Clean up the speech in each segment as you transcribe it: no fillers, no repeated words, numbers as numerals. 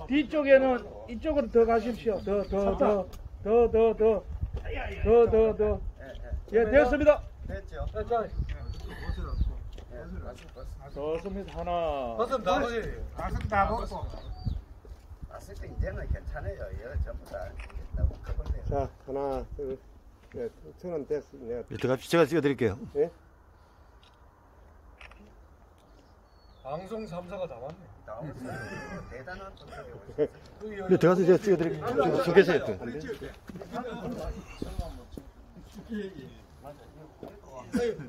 뒤쪽에는 이쪽으로 더 가십시오. 더. 예, 되었습니다. 됐죠? 좋습니다. 하나. 가슴 다 먹고. 봤을 때 이제는 괜찮아요. 이거 전부 다 너무 커버려요. 자, 하나, 둘, 넷. 천원 됐습니다. 들어갑시다. 제가 찍어드릴게요. 예? 방송 3사가 다 왔네. 대단한 분들이 네, 들어가서 제가 찍어드릴게요. 소개해서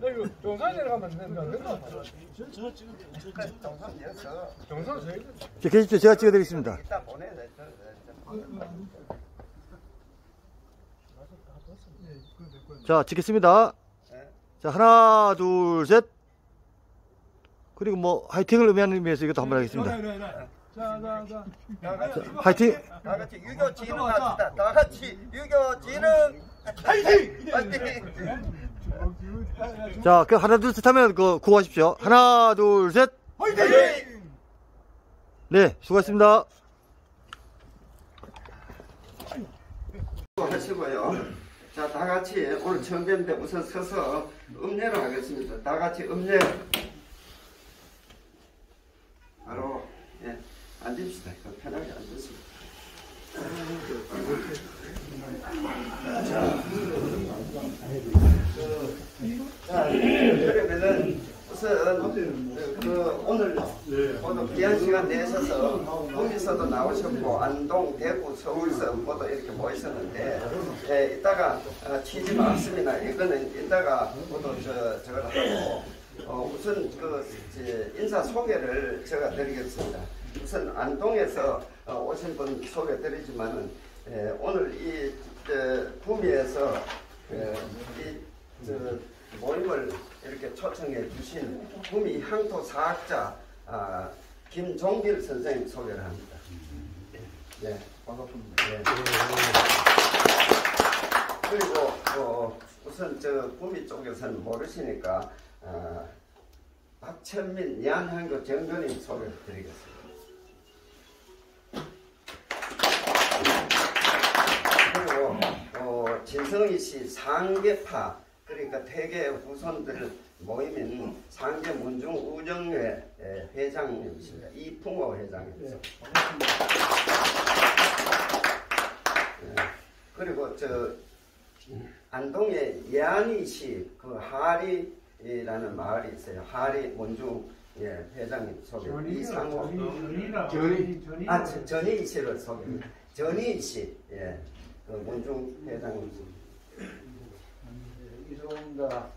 아이고, 정상 내려가면 안 된다. 정상 저희 계십시오. 제가 찍어드리겠습니다. 이따 보내야 돼. 자, 찍겠습니다. 자, 하나, 둘, 셋. 그리고 뭐 화이팅을 의미하는 의미에서 이것도 한번 하겠습니다. 자. 화이팅! 다 같이 유교 진흥 합시다. 다 같이 유교 진흥 화이팅! 화이팅! 자, 그 하나, 둘, 셋 하면 그 구호하십시오. 하나, 둘, 셋. 화이팅! 네, 수고하셨습니다. 하시고요. 자, 다 같이 오늘 처음 뵙는데 우선 서서 음례를 하겠습니다. 다 같이 음례. 바로 예, 앉읍시다. 편하게 앉으십시오. 자, 그러면은 우선 오늘 모두 귀한 시간 내셔서 거기서도 나오셨고 안동, 대구, 서울서 모두 이렇게 모이셨는데 예, 이따가 치지 마습니다. 이거는 이따가 모두 저걸 하고 우선 인사 소개를 제가 드리겠습니다. 우선 안동에서 오신 분 소개 드리지만은 오늘 이 구미에서 이 모임을 이렇게 초청해 주신 구미 향토 사학자 김종길 선생님 소개를 합니다. 네, 반갑습니다. 네. 그리고 우선 구미 쪽에서는 모르시니까 박천민 양향교 정교님 소개를 드리겠습니다. 그리고 진성희 씨 상계파 그러니까 태계 후손들 모임인 상계 문중 우정회 회장님이십니다. 이풍호 회장님이죠. 그리고 안동에 예안이시 그 하리라는 마을이 있어요. 하리 문중 회장님 소개. 이상호 전희 씨를 소개합니다. 전희 씨 그 문중 회장님. 이송다.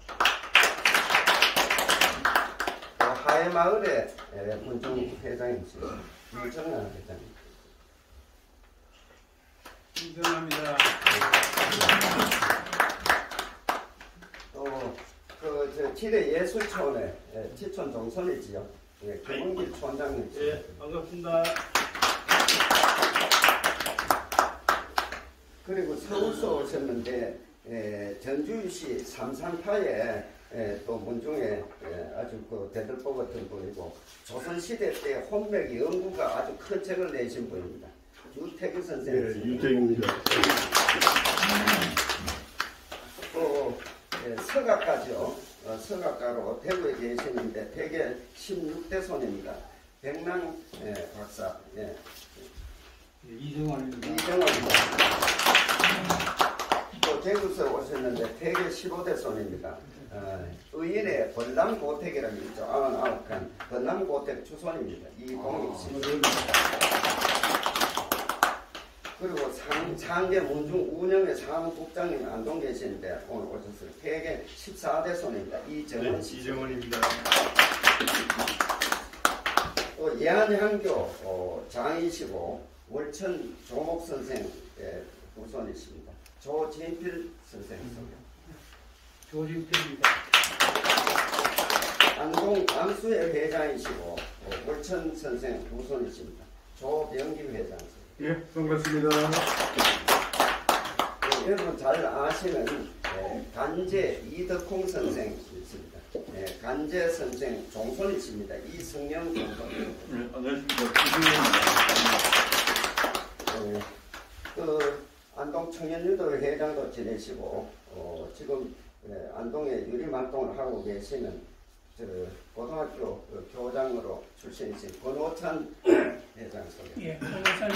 하회마을의 문중 회장님이시죠. 유정란 회장님. 인정합니다. 지대 예술촌의 지촌 종선이지요. 김은길 촌장님이시죠. 예, 반갑습니다. 그리고 서울서 오셨는데 전주시 삼산파에 또 문중에 아주 그 대들보 같은 분이고 조선시대 때 혼맥 연구가 아주 큰 책을 내신 분입니다. 유태규 선생님. 네, 유태규입니다. 또 서각가죠. 서각가로 대구에 계시는데 대개 16대 손입니다. 백랑 박사. 이정환입니다. 또 대구서 오셨는데 대개 15대 손입니다. 의인의 번남고택이라고 있죠. 99칸 번남고택 주손입니다. 이공익입니다. 그리고 상계 문중 운영의 사무국장님 안동 계시는데 오늘 오셨어요. 대개 14대 손입니다. 이정원 씨. 이정환입니다. 또 예안향교 장이시고 월천 조목 선생 후손이십니다. 조진필 선생 조진필입니다. 안동 강수회 회장이시고 월천 선생 후손이십니다. 조병길 회장. 예, 반갑습니다. 여러분 잘 아시는 간제 이덕홍 선생 있습니다. 간제 선생 종손이십니다. 이승영 종손. 네, 안녕하십니까. 이승영입니다. 청년유도 회장도 지내시고 지금 안동에 유림활동을 하고 계시는 고등학교 교장으로 출신이신 권호찬 회장 소개. 예, 권호찬.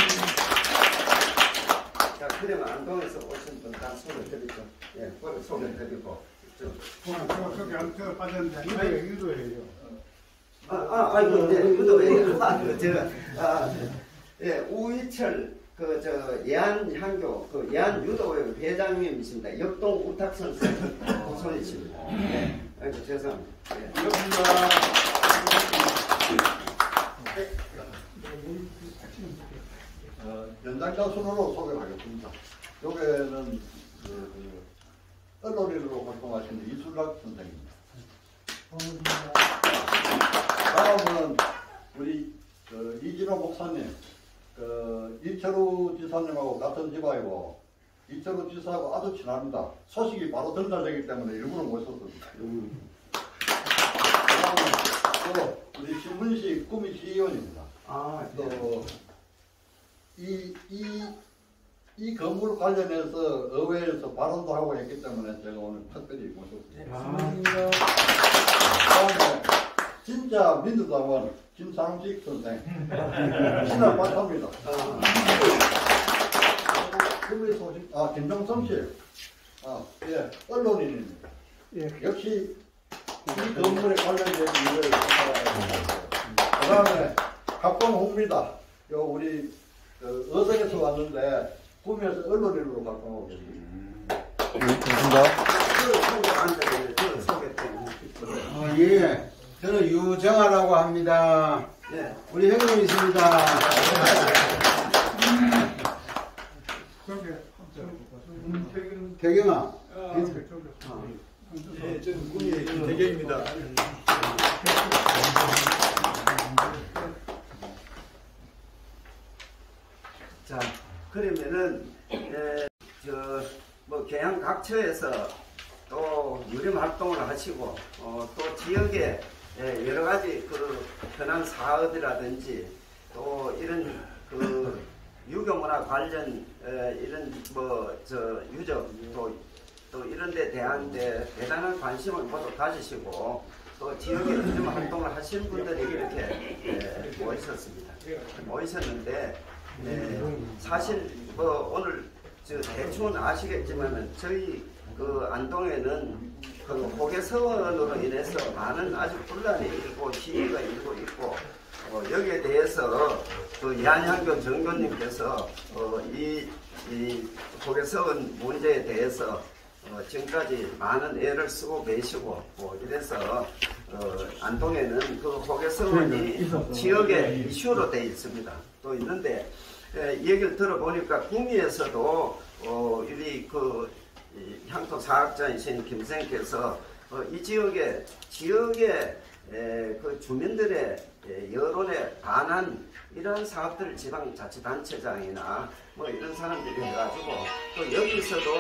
자, 그러면 안동에서 오신 분 다 소개드리죠. 예, 그걸 소개드리고. 저기 안 빠졌는데 유도예요. 아이고, 네, 유도예요. 예, 우희철 예안향교 예안유도회 회장님이십니다. 역동 우탁 선생 후손이십니다. 네, 아이고 죄송합니다. 네. 연장자 순으로 소개하겠습니다. 여기는 언론인으로 활동하시는 이술락 선생입니다. 다음은 우리 이진호 목사님, 이철우 지사님하고 같은 집안이고 이철우 지사하고 아주 친합니다. 소식이 바로 전달되기 때문에 일부러 모셨습니다. 다음은 또 우리 신문식 꿈이 시의원입니다. 또 이 건물 관련해서 의회에서 발언도 하고 했기 때문에 제가 오늘 특별히 모셨습니다. 다음에 진짜 민주당원 김상식 선생 신학 박사입니다. 김종성 씨, 예, 언론인입니다. 역시 이 건물에 관련된 일을 그 다음에 각동홍입니다. 우리 어성에서 왔는데 꿈에서 언론인으로 활동하고 계십니다. 예, 저는 유정아라고 합니다. 네. 우리 형님이십니다. 태경아. 예, 저는 꿈이 대경입니다. 자, 그러면은 계양 각처에서 또 유림 활동을 하시고 또 지역에 여러 가지 현안 사업이라든지 또 이런 유교 문화 관련 이런 유적 또 이런 데 대한 대단한 관심을 모두 가지시고 또 지역에 유림 활동을 하시는 분들이 이렇게 모이셨는데 사실 오늘 대충은 아시겠지만은 저희 안동에는 호계서원으로 인해서 많은 아주 분란이 일고 시위가 일고 있고 여기에 대해서 예안향교 정교님께서 이 호계서원 문제에 대해서 지금까지 많은 애를 쓰고 계시고 이래서 안동에는 호계서원이 지역의 이슈로 되어 있습니다. 또 있는데 얘기를 들어보니까 구미에서도 우리 향토 사학자이신 김 선생께서 이 지역의 주민들의 여론에 반한 이런 사업들을 지방자치단체장이나 이런 사람들이 해가지고 또 여기서도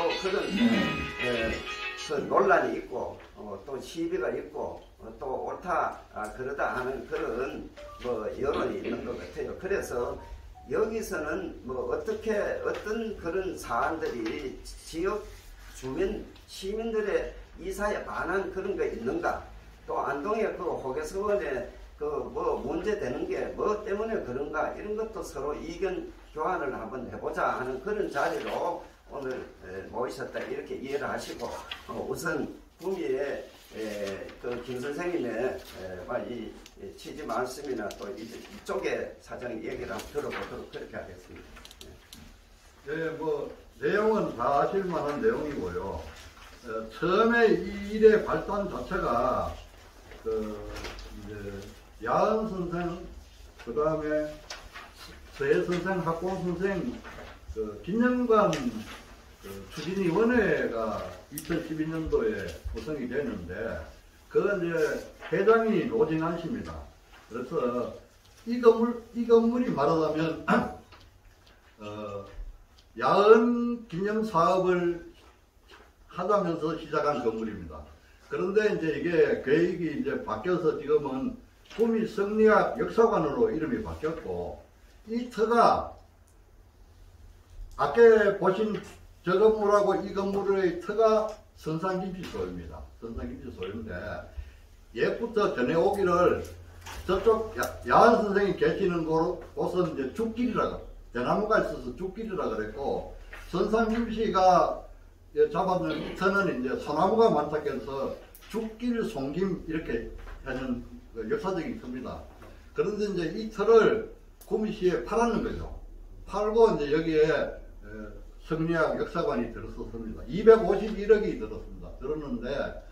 그런 논란이 있고 또 시비가 있고 또 옳다 그러다 하는 그런 여론이 있는 것 같아요. 그래서 여기서는 어떤 그런 사안들이 지역 주민 시민들의 이사에 반한 그런 게 있는가, 또 안동의 호계서원에 문제되는 게 뭐 때문에 그런가, 이런 것도 서로 의견 교환을 한번 해보자 하는 그런 자리로 오늘 모이셨다 이렇게 이해를 하시고 우선 구미의 김 선생님의 이 취지 말씀이나 또 이쪽의 사정 얘기를 한번 들어보도록 그렇게 하겠습니다. 네, 내용은 다 아실 만한 내용이고요. 처음에 이 일의 발단 자체가 이제 야은 선생, 그 다음에 서해 선생, 학공 선생, 김영관 추진위원회가 2012년도에 구성이 되는데, 그건 이제 회장이 노진환 씨입니다. 그래서 이 건물이 말하자면 야은 기념 사업을 하자면서 시작한 건물입니다. 그런데 이제 이게 계획이 이제 바뀌어서 지금은 구미 성리학 역사관으로 이름이 바뀌었고, 이 터가 아까 보신 저 건물하고 이 건물의 터가 선상김씨 소유입니다. 선상김씨 소유인데 옛부터 전해 오기를 저쪽 야한 선생이 계시는 곳은 이제 죽길이라고 대나무가 있어서 죽길이라 그랬고 선상김씨가 잡았는 터는 이제 소나무가 많다 해서 죽길 송김 이렇게 하는 역사적인 터입니다. 그런데 이제 이 터를 구미시에 팔았는 거죠. 팔고 이제 여기에 성리학 역사관이 들었었습니다. 251억이 들었습니다. 들었는데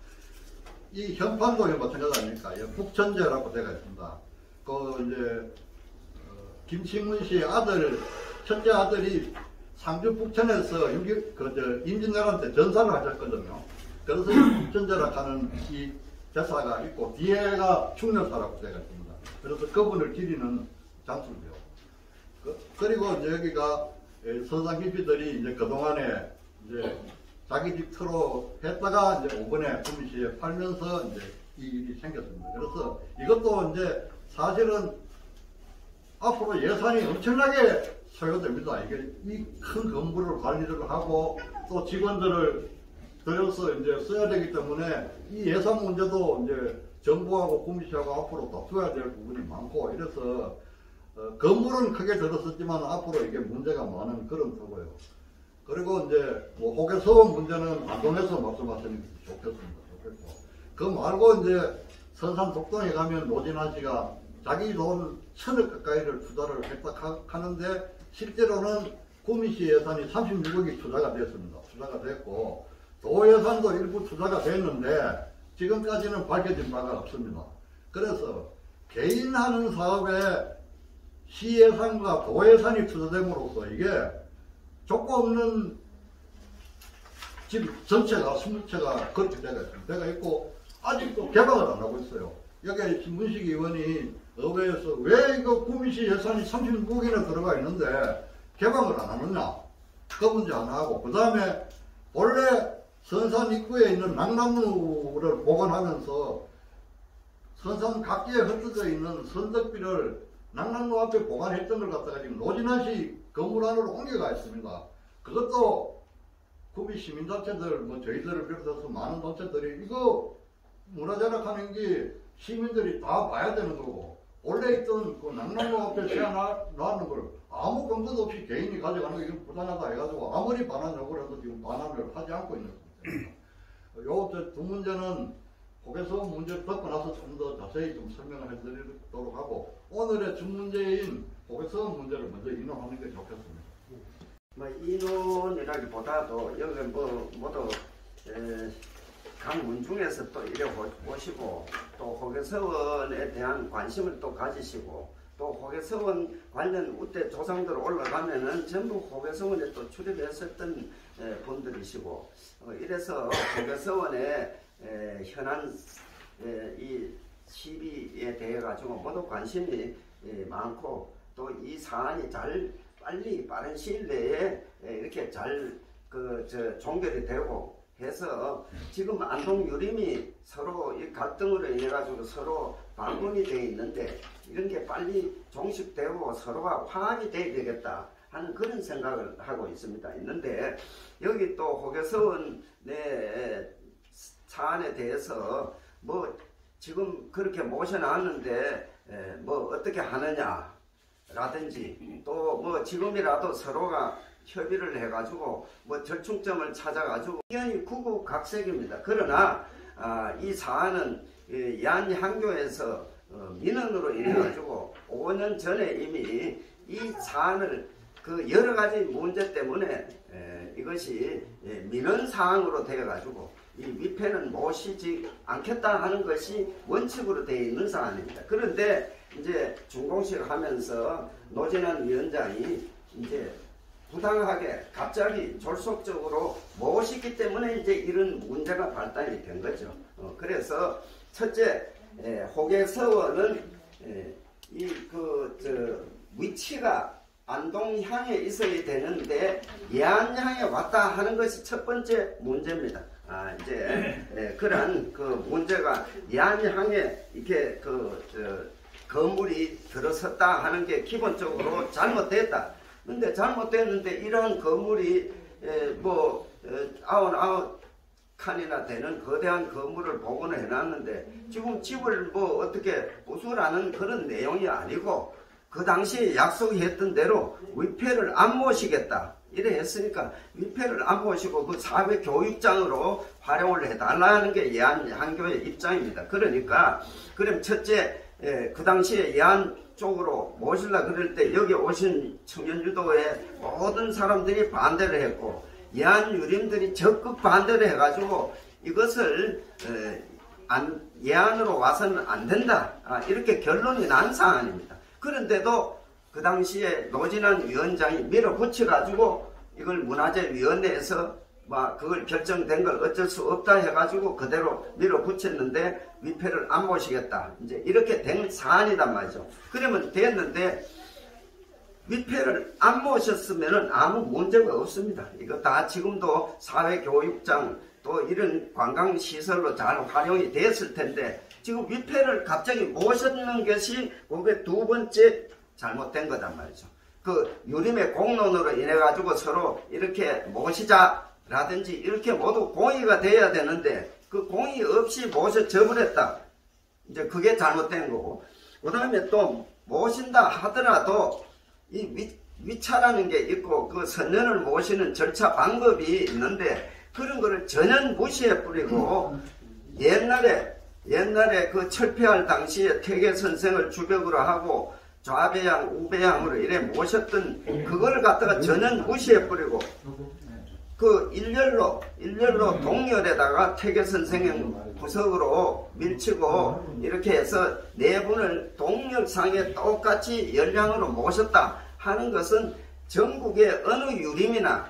이 현판도 마찬가지 아닙니까? 북천재라고 되어 있습니다. 그 이제 김신문 씨의 아들, 첫째 아들이 상주 북천에서 임진왜란때 전사를 하셨거든요. 그래서 북천재라 하는 이 제사가 있고 뒤에가 충렬사라고 되어 있습니다. 그래서 그분을 기리는 장소죠. 그리고 이제 여기가 선상김씨들이 이제 그동안에 이제 자기 집 터로 했다가 이제 이번에 구미시에 팔면서 이제 이 일이 생겼습니다. 그래서 이것도 이제 사실은 앞으로 예산이 엄청나게 소요됩니다. 이게 이 큰 건물을 관리를 하고 또 직원들을 들여서 이제 써야 되기 때문에 이 예산 문제도 이제 정부하고 구미시하고 앞으로 다투어야 될 부분이 많고 이래서 건물은 크게 들었었지만 앞으로 이게 문제가 많은 그런 터고요. 그리고 이제 뭐 호계서원 문제는 안동에서 말씀하시는 게 좋겠습니다. 좋겠고. 그 말고 이제 선산 독동에 가면 노진환 씨가 자기 돈 1,000억 가까이를 투자를 했다 하는데 실제로는 구미시 예산이 36억이 투자가 됐습니다. 투자가 됐고 도 예산도 일부 투자가 됐는데 지금까지는 밝혀진 바가 없습니다. 그래서 개인 하는 사업에 시 예산과 도 예산이 투자됨으로써 이게 족구 없는 집 전체가 20채가 그렇게 되어 있고 아직도 개방을 안 하고 있어요. 여기 신문식 의원이 의회에서 왜 이거 구미시 예산이 36억이나 들어가 있는데 개방을 안 하느냐 그 문제 하나 하고 그 다음에 원래 선산 입구에 있는 낙나무를 보관하면서 선산 각지에 흩어져 있는 선덕비를 낙나무 앞에 보관했던 걸 갖다가 지금 노진환시 건물 안으로 옮겨가 있습니다. 그것도 구미 시민단체들 뭐 저희들을 비롯해서 많은 단체들이 이거 문화재락하는 게 시민들이 다 봐야 되는 거고 원래 있던 그 낙나무 앞에 세워놨는 걸 아무 근거도 없이 개인이 가져가는 거 이건 부당하다 해가지고 아무리 반환 요구를 해도 지금 반환을 하지 않고 있는 상태입니다. 요 두 문제는 호계서원 문제를 듣고 나서 좀 더 자세히 좀 설명을 해드리도록 하고 오늘의 주 문제인 호계서원 문제를 먼저 인용하는 게 좋겠습니다. 뭐 인원이라기보다도 여기 뭐 모두 각 문중에서 또 이래 보시고 또 호계서원에 대한 관심을 또 가지시고 또 호계서원 관련 우대 조상들 올라가면은 전부 호계서원에 또 출입했었던 분들이시고 이래서 호계서원의 현안 이 시비에 대해 가지고 모두 관심이 많고 또 이 사안이 잘 빨리 빠른 시일 내에 이렇게 잘 종결이 되고 해서 지금 안동 유림이 서로 이 갈등으로 인해 가지고 서로 방문이 되어 있는데 이런 게 빨리 종식되고 서로가 화합이 돼야 되겠다 하는 그런 생각을 하고 있는데 여기 또 호계서원의 사안에 대해서 뭐 지금 그렇게 모셔놨는데 뭐 어떻게 하느냐 라든지 또 뭐 지금이라도 서로가 협의를 해가지고 뭐 절충점을 찾아가지고 의견이 구구각색입니다. 그러나 이 사안은 양향교에서 민원으로 인해가지고 5년 전에 이미 이 사안을 그 여러 가지 문제 때문에 이것이 민원 사항으로 되어가지고 이 위패는 모시지 않겠다 하는 것이 원칙으로 되어 있는 사안입니다. 그런데 이제 준공식을 하면서 노진환 위원장이 이제 부당하게 갑자기 졸속적으로 모시기 때문에 이제 이런 문제가 발단이 된 거죠. 그래서 첫째 호계서원은 위치가 안동향에 있어야 되는데 예안향에 왔다 하는 것이 첫 번째 문제입니다. 이제 그런 그 문제가 예안향에 이렇게 건물이 들어섰다 하는 게 기본적으로 잘못됐다. 근데 잘못됐는데 이러한 건물이 아홉 칸이나 되는 거대한 건물을 복원을 해놨는데 지금 집을 뭐 어떻게 부수라는 그런 내용이 아니고 그 당시에 약속했던 대로 위패를 안 모시겠다 이래 했으니까 위패를 안 모시고 그 사회 교육장으로 활용을 해달라는 게 예안향교의 입장입니다. 그러니까 그럼 첫째 그 당시에 예안 쪽으로 모실라 그럴 때 여기 오신 청년유도회 모든 사람들이 반대를 했고 예안 유림들이 적극 반대를 해가지고 이것을 예안으로 와서는 안 된다 이렇게 결론이 난 사안입니다. 그런데도 그 당시에 노진환 위원장이 밀어붙여가지고 이걸 문화재위원회에서 그걸 결정된 걸 어쩔 수 없다 해가지고 그대로 밀어붙였는데 위패를 안 모시겠다 이제 이렇게 된 사안이단 말이죠. 그러면 됐는데 위패를 안 모셨으면 아무 문제가 없습니다. 이거 다 지금도 사회교육장 또 이런 관광시설로 잘 활용이 됐을 텐데 지금 위패를 갑자기 모셨는 것이 그게 두 번째 잘못된 거단 말이죠. 그 유림의 공론으로 인해 가지고 서로 이렇게 모시자라든지 이렇게 모두 공의가 돼야 되는데 그 공의 없이 모셔져 버렸다. 이제 그게 잘못된 거고 그 다음에 또 모신다 하더라도 이 위차라는 게 있고 그 선녀를 모시는 절차 방법이 있는데 그런 거를 전혀 무시해 뿌리고 옛날에 그 철폐할 당시에 태계 선생을 주벽으로 하고 좌배양 우배양으로 이래 모셨던 그걸 갖다가 전혀 무시해 뿌리고 그 일렬로 동렬에다가 태계 선생의 구석으로 밀치고 이렇게 해서 네 분을 동렬상에 똑같이 열량으로 모셨다 하는 것은 전국의 어느 유림이나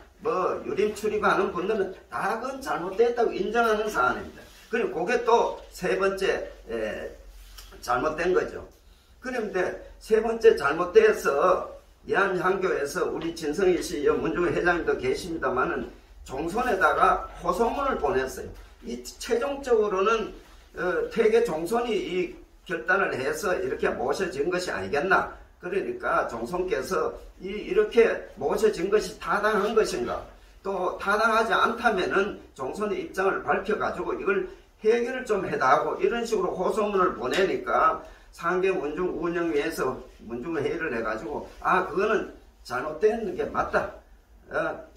유림 출입하는 분들은 다 그건 잘못됐다고 인정하는 사안입니다. 그리고 그게 또 세 번째 잘못된 거죠. 그런데 세 번째 잘못돼서 예안향교에서 우리 진성희 씨, 문중회 회장님도 계십니다만은 종손에다가 호소문을 보냈어요. 이 최종적으로는 퇴계 종손이 이 결단을 해서 이렇게 모셔진 것이 아니겠나. 그러니까 종손께서 이렇게 모셔진 것이 타당한 것인가. 또 타당하지 않다면은 종손의 입장을 밝혀가지고 이걸 해결을 좀 해달라고 이런 식으로 호소문을 보내니까 상계 문중 운영위에서 문중회의를 해가지고 그거는 잘못된 게 맞다.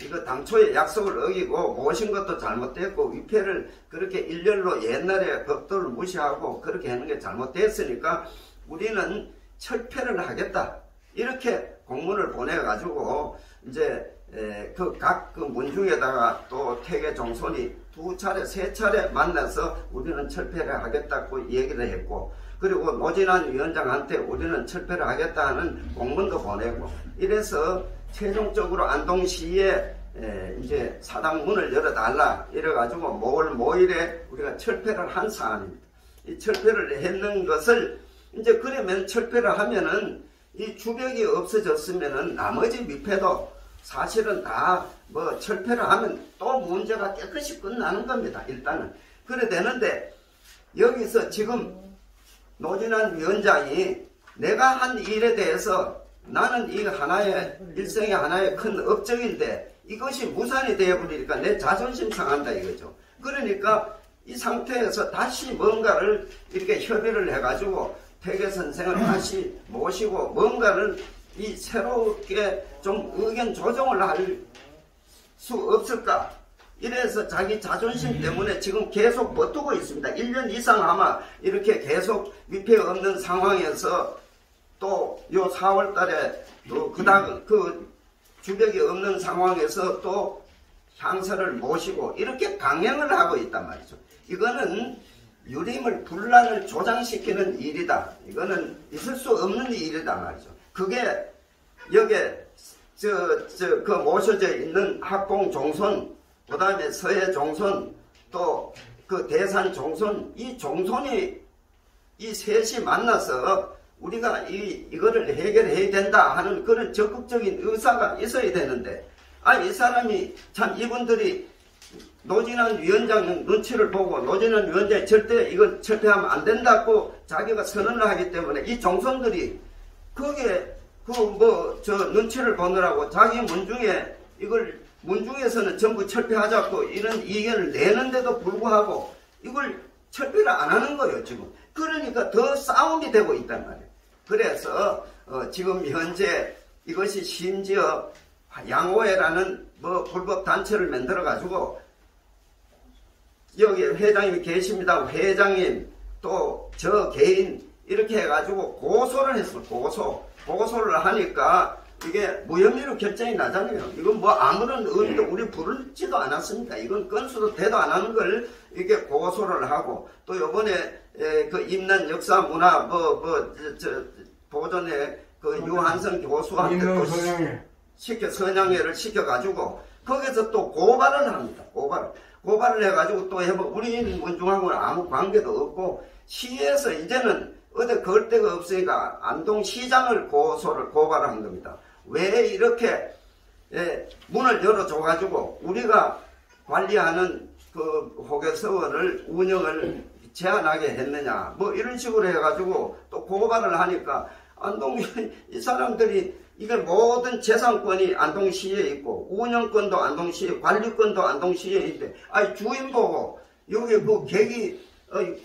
이거 당초에 약속을 어기고 모신 것도 잘못됐고 위패를 그렇게 일렬로 옛날에 법도를 무시하고 그렇게 하는 게 잘못됐으니까 우리는 철폐를 하겠다. 이렇게 공문을 보내가지고 이제 각 문중에다가 또 태계 종손이 두 차례 세 차례 만나서 우리는 철폐를 하겠다고 얘기를 했고 그리고 노진환 위원장한테 우리는 철폐를 하겠다 하는 공문도 보내고 이래서 최종적으로 안동시에 이제 사당문을 열어달라 이래가지고 5월 5일에 우리가 철폐를 한 사안입니다. 이 철폐를 했는 것을 이제 그러면 철폐를 하면은 이 주벽이 없어졌으면은 나머지 위패도 사실은 다 철폐를 하면 또 문제가 깨끗이 끝나는 겁니다. 일단은 그래 되는데 여기서 지금 노진환 위원장이 내가 한 일에 대해서 나는 이 하나의 일생의 하나의 큰 업적인데 이것이 무산이 되어버리니까 내 자존심 상한다 이거죠. 그러니까 이 상태에서 다시 뭔가를 이렇게 협의를 해가지고 태계 선생을 다시 모시고 뭔가를 이 새롭게 좀 의견 조정을 할 수 없을까? 이래서 자기 자존심 때문에 지금 계속 버티고 있습니다. 1년 이상 아마 이렇게 계속 위패 없는 상황에서 또 요 4월 달에 또 그 주벽이 없는 상황에서 또 향사를 모시고 이렇게 강행을 하고 있단 말이죠. 이거는 유림을 분란을 조장시키는 일이다. 이거는 있을 수 없는 일이다 말이죠. 그게 여기에 그 모셔져 있는 학봉 종손, 그 다음에 서해 종손, 또 그 대산 종손, 이 종손이 이 셋이 만나서 우리가 이거를 해결해야 된다 하는 그런 적극적인 의사가 있어야 되는데, 이 사람이 참 이분들이 노진환 위원장 눈치를 보고 노진환 위원장이 절대 이걸 철폐하면 안 된다고 자기가 선언을 하기 때문에 이 종손들이 거기에 눈치를 보느라고 자기 문중에 이걸 문중에서는 전부 철폐하자고 이런 의견을 내는데도 불구하고 이걸 철폐를 안 하는 거예요, 지금. 그러니까 더 싸움이 되고 있단 말이에요. 그래서 지금 현재 이것이 심지어 양호회라는 뭐 불법 단체를 만들어 가지고 여기 회장님이 계십니다. 회장님 또 저 개인 이렇게 해가지고 고소를 했어요. 고소를 하니까 이게 무혐의로 결정이 나잖아요. 이건 뭐 아무런 의미도 우리 부르지도 않았습니다. 이건 건수도 대도 안 하는 걸 이렇게 고소를 하고 또 요번에 그 임난 역사 문화 보존회 그 유한성 교수한테 또 선양회를 시켜가지고 거기서 또 고발을 합니다. 고발을 해가지고 또 해보 우리 문중하고는 아무 관계도 없고 시에서 이제는 어디 걸 데가 없으니까 안동시장을 고발한 겁니다. 왜 이렇게 문을 열어줘가지고 우리가 관리하는 그 호계서원을 운영을 제한하게 했느냐 뭐 이런 식으로 해가지고 또 고발을 하니까 안동 이 사람들이 이게 모든 재산권이 안동시에 있고 운영권도 안동시에 관리권도 안동시에 있는데 아니 주인 보고 여기 그 객이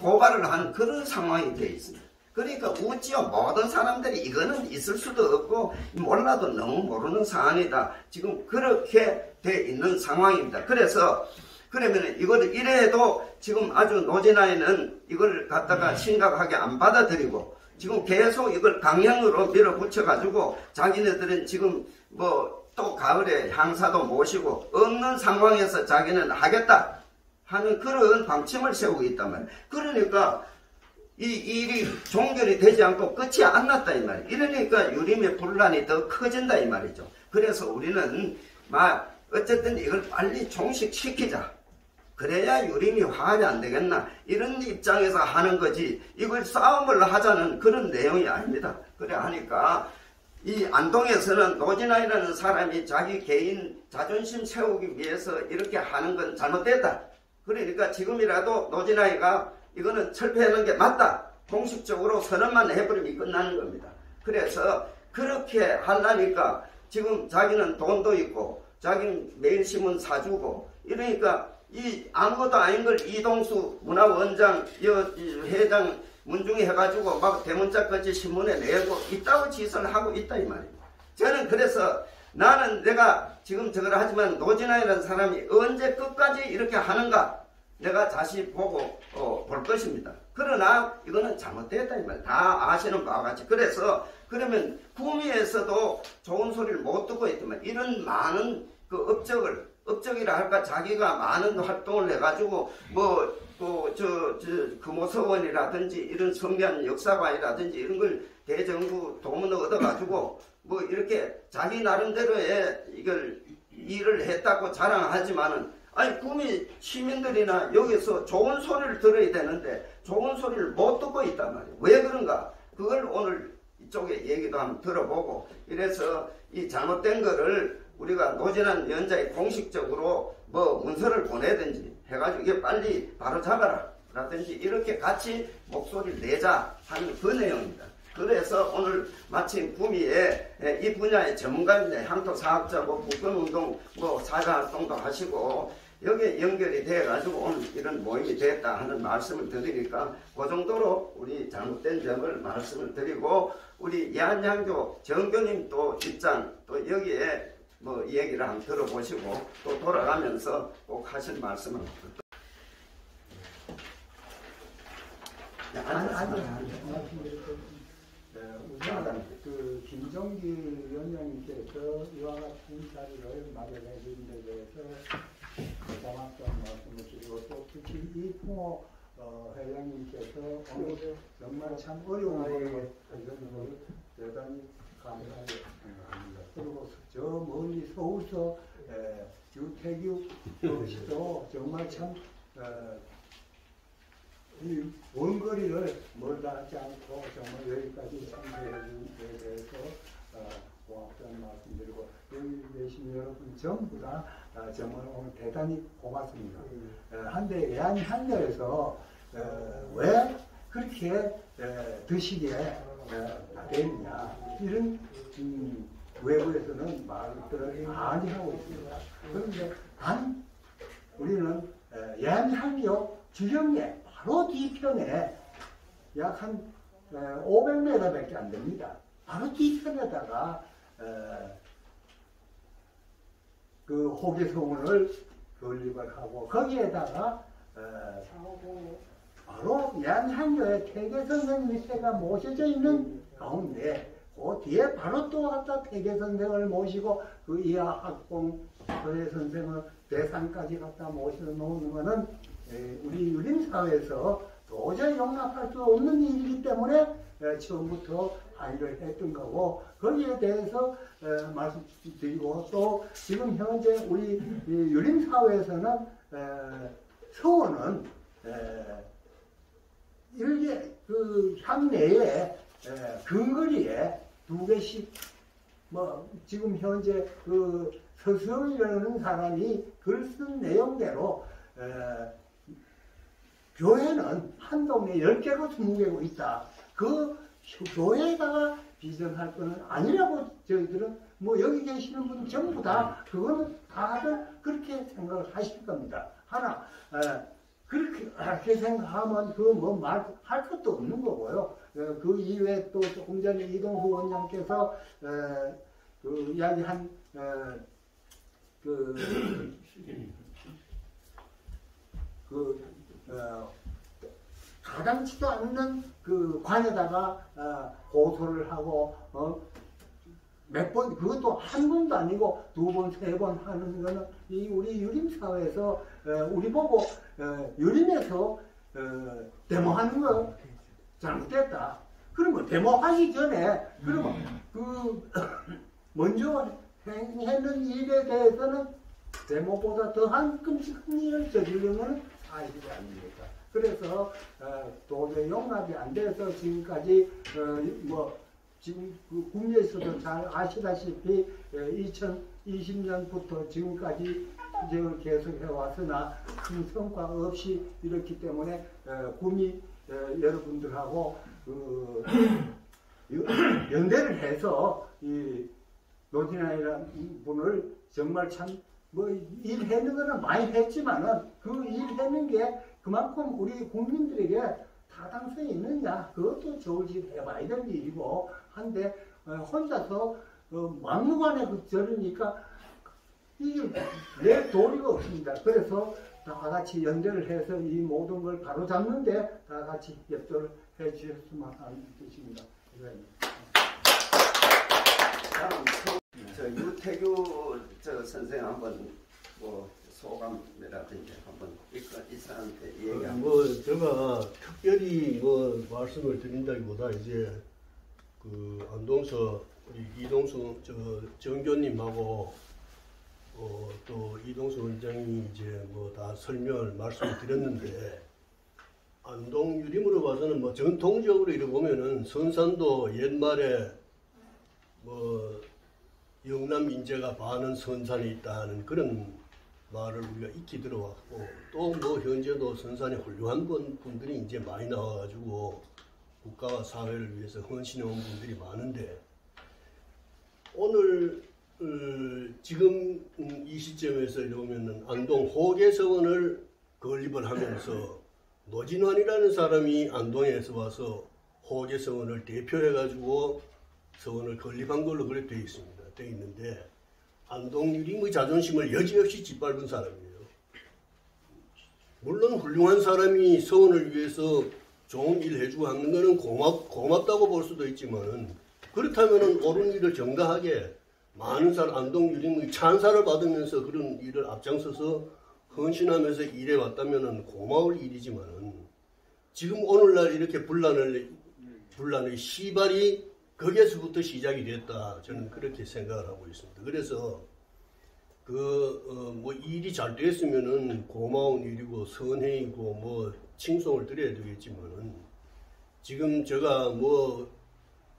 고발을 하는 그런 상황이 되어 있습니다. 그러니까 어찌요 모든 사람들이 이거는 있을 수도 없고 몰라도 너무 모르는 사안이다. 지금 그렇게 돼 있는 상황입니다. 그래서 그러면 이거를 이래도 지금 아주 노진아이는 이걸 갖다가 심각하게 안 받아들이고 지금 계속 이걸 강행으로 밀어붙여가지고 자기네들은 지금 뭐 또 가을에 향사도 모시고 없는 상황에서 자기는 하겠다 하는 그런 방침을 세우고 있단 말이에요. 그러니까 이 일이 종결이 되지 않고 끝이 안 났다 이 말이에요. 이러니까 유림의 분란이 더 커진다 이 말이죠. 그래서 우리는 어쨌든 이걸 빨리 종식시키자. 그래야 유림이 화합이 안 되겠나 이런 입장에서 하는 거지 이걸 싸움을 하자는 그런 내용이 아닙니다. 그래 하니까 이 안동에서는 노진아이라는 사람이 자기 개인 자존심 세우기 위해서 이렇게 하는 건 잘못됐다. 그러니까 지금이라도 노진아이가 이거는 철폐하는 게 맞다. 공식적으로 선언만 해버리면 끝나는 겁니다. 그래서 그렇게 하려니까 지금 자기는 돈도 있고 자기는 매일신문 사주고 이러니까 이 아무것도 아닌 걸 이동수 문화원장 회장 문중이 해가지고 막 대문짝같이 신문에 내고 이따고 짓을 하고 있다 이 말입니다. 저는 그래서 나는 내가 지금 저걸 하지만 노진아이라는 사람이 언제 끝까지 이렇게 하는가 내가 다시 보고 볼 것입니다. 그러나 이거는 잘못됐다 이 말. 다 아시는 바와 같이. 그래서 그러면 구미에서도 좋은 소리를 못 듣고 있지만 이런 많은 그 업적이라 할까 자기가 많은 활동을 해가지고 뭐 또 금호서원이라든지 이런 성대한 역사관이라든지 이런 걸 대정부 도문을 얻어가지고 뭐 이렇게 자기 나름대로의 이걸 일을 했다고 자랑하지만은 아니 구미 시민들이나 여기서 좋은 소리를 들어야 되는데 좋은 소리를 못 듣고 있단 말이에요. 왜 그런가? 그걸 오늘 이쪽에 얘기도 한번 들어보고 이래서 이 잘못된 거를 우리가 노진한 위원장이 공식적으로 뭐 문서를 보내든지 해가지고 이게 빨리 바로 잡아라 라든지 이렇게 같이 목소리를 내자 하는 그 내용입니다. 그래서 오늘 마침 구미에 이 분야의 전문가인데 향토사학자 뭐 국권운동 뭐 사자활동도 하시고 여기에 연결이 돼가지고 오늘 이런 모임이 됐다 하는 말씀을 드리니까 그 정도로 우리 잘못된 점을 말씀을 드리고 우리 예한양교 정교님 또 입장 또 여기에 뭐 얘기를 한번 들어보시고 또 돌아가면서 꼭 하실 말씀을 우선 그 김종기 위원장님께서 이와 같은 자리를 마련해 주신 데 대해서 고맙다는 말씀을 드리고 또 특히 이 풍호 회장님께서 오늘 정말 참 어려운 걸 대단히 감사하게 합니다. 그리고 저 멀리 서울서 유태규 씨도 정말 참 이 원거리를 멀다 하지 않고 정말 여기까지 참여해 준 데 대해서 고맙다는 말씀드리고 여기 계신 여러분 전부 다 정말 오늘 대단히 고맙습니다. 한데 예한한대에서 왜 그렇게 드시게 됐냐 이런 외부에서는 말들을 많이 하고 있습니다. 그런데 단 우리는 양산역 주정리 바로 뒤편에 약 한 500m밖에 안 됩니다. 바로 뒤편에다가 그 호계성원을 건립을 하고 거기에다가 바로 양산교의 태계 선생님이 새가 모셔져 있는 가운데 그 뒤에 바로 또 갖다 태계 선생을 모시고 그 이하 학공 교회 선생을 대상까지 갖다 모셔 놓는 것은 우리 유림사회에서 도저히 용납할 수 없는 일이기 때문에 처음부터 항의를 했던 거고 거기에 대해서 말씀드리고 또 지금 현재 우리 유림사회에서는 서원은 일개 그 향내에 근거리에 2개씩 뭐 지금 현재 그 서수영이라는 사람이 글 쓴 내용대로 교회는 한 동네 10개고 20개고 있다. 그 교회에다가 비전할 거는 아니라고 저희들은 뭐 여기 계시는 분 전부 다 그거는 다들 그렇게 생각을 하실 겁니다. 하나 그렇게 생각하면 그 뭐 말할 것도 없는 거고요. 그 이외에 또 조금 전에 이동후 원장께서 그 이야기한 가당치도 않는 그 관에다가 고소를 하고 몇 번 그것도 한 번도 아니고 2번, 3번 하는 거는 이 우리 유림사회에서 우리 보고 유림에서 데모하는 거 잘못됐다. 그러면 데모하기 전에 그러면 그 먼저 행했는 일에 대해서는 데모보다 더한 끔찍한 일을 저지르는 건 사실이 아닙니까? 그래서 도저히 용납이 안 돼서 지금까지 뭐 지금 그 국내에서도 잘 아시다시피 2020년부터 지금까지 투쟁을 계속해 왔으나 큰 성과 없이 이렇기 때문에 구미 여러분들하고 연대를 해서 이 노진아이라는 분을 정말 참 뭐 일하는 거는 많이 했지만은 그 일하는 게 그만큼 우리 국민들에게 타당성이 있느냐 그것도 저울질 해봐야 되는 일이고 한데 혼자서 막무가내 저러니까 이게 내 도리가 없습니다. 그래서 다 같이 연대를 해서 이 모든 걸 바로잡는데 다 같이 협조를 해 주셨으면 하는 뜻입니다. 다음 저 유태규 저 선생 한번 뭐 소감이라든지 한번 이 사람한테 얘기하면 뭐 제가 특별히 뭐 말씀을 드린다기보다 이제 그 안동서 우리 이동수 저 정교님하고 또 이동수 원장이 이제 뭐 다 설명을 말씀을 드렸는데 안동 유림으로 봐서는 뭐 전통적으로 이렇게 보면은 선산도 옛말에 뭐 영남 인재가 많은 선산이 있다 하는 그런 말을 우리가 익히 들어왔고 또 뭐 현재도 선산에 훌륭한 분들이 이제 많이 나와가지고 국가와 사회를 위해서 헌신해 온 분들이 많은데 오늘 지금 이 시점에서 보면은 안동 호계서원을 건립을 하면서 노진환이라는 사람이 안동에서 와서 호계서원을 대표해가지고 서원을 건립한 걸로 그렇게 되어 있습니다. 되어 있는데 안동 유림의 자존심을 여지없이 짓밟은 사람이에요. 물론 훌륭한 사람이 서원을 위해서 좋은 일 해주고 하는 거는 고맙다고 볼 수도 있지만은 그렇다면은 옳은 일을 정당하게 많은 사람 안동 유림의 찬사를 받으면서 그런 일을 앞장서서 헌신하면서 일해 왔다면은 고마울 일이지만은 지금 오늘날 이렇게 분란의 시발이 거기에서부터 시작이 됐다. 저는 그렇게 생각을 하고 있습니다. 그래서 뭐 일이 잘 됐으면은 고마운 일이고 선행이고 뭐 칭송을 드려야 되겠지만은 지금 제가 뭐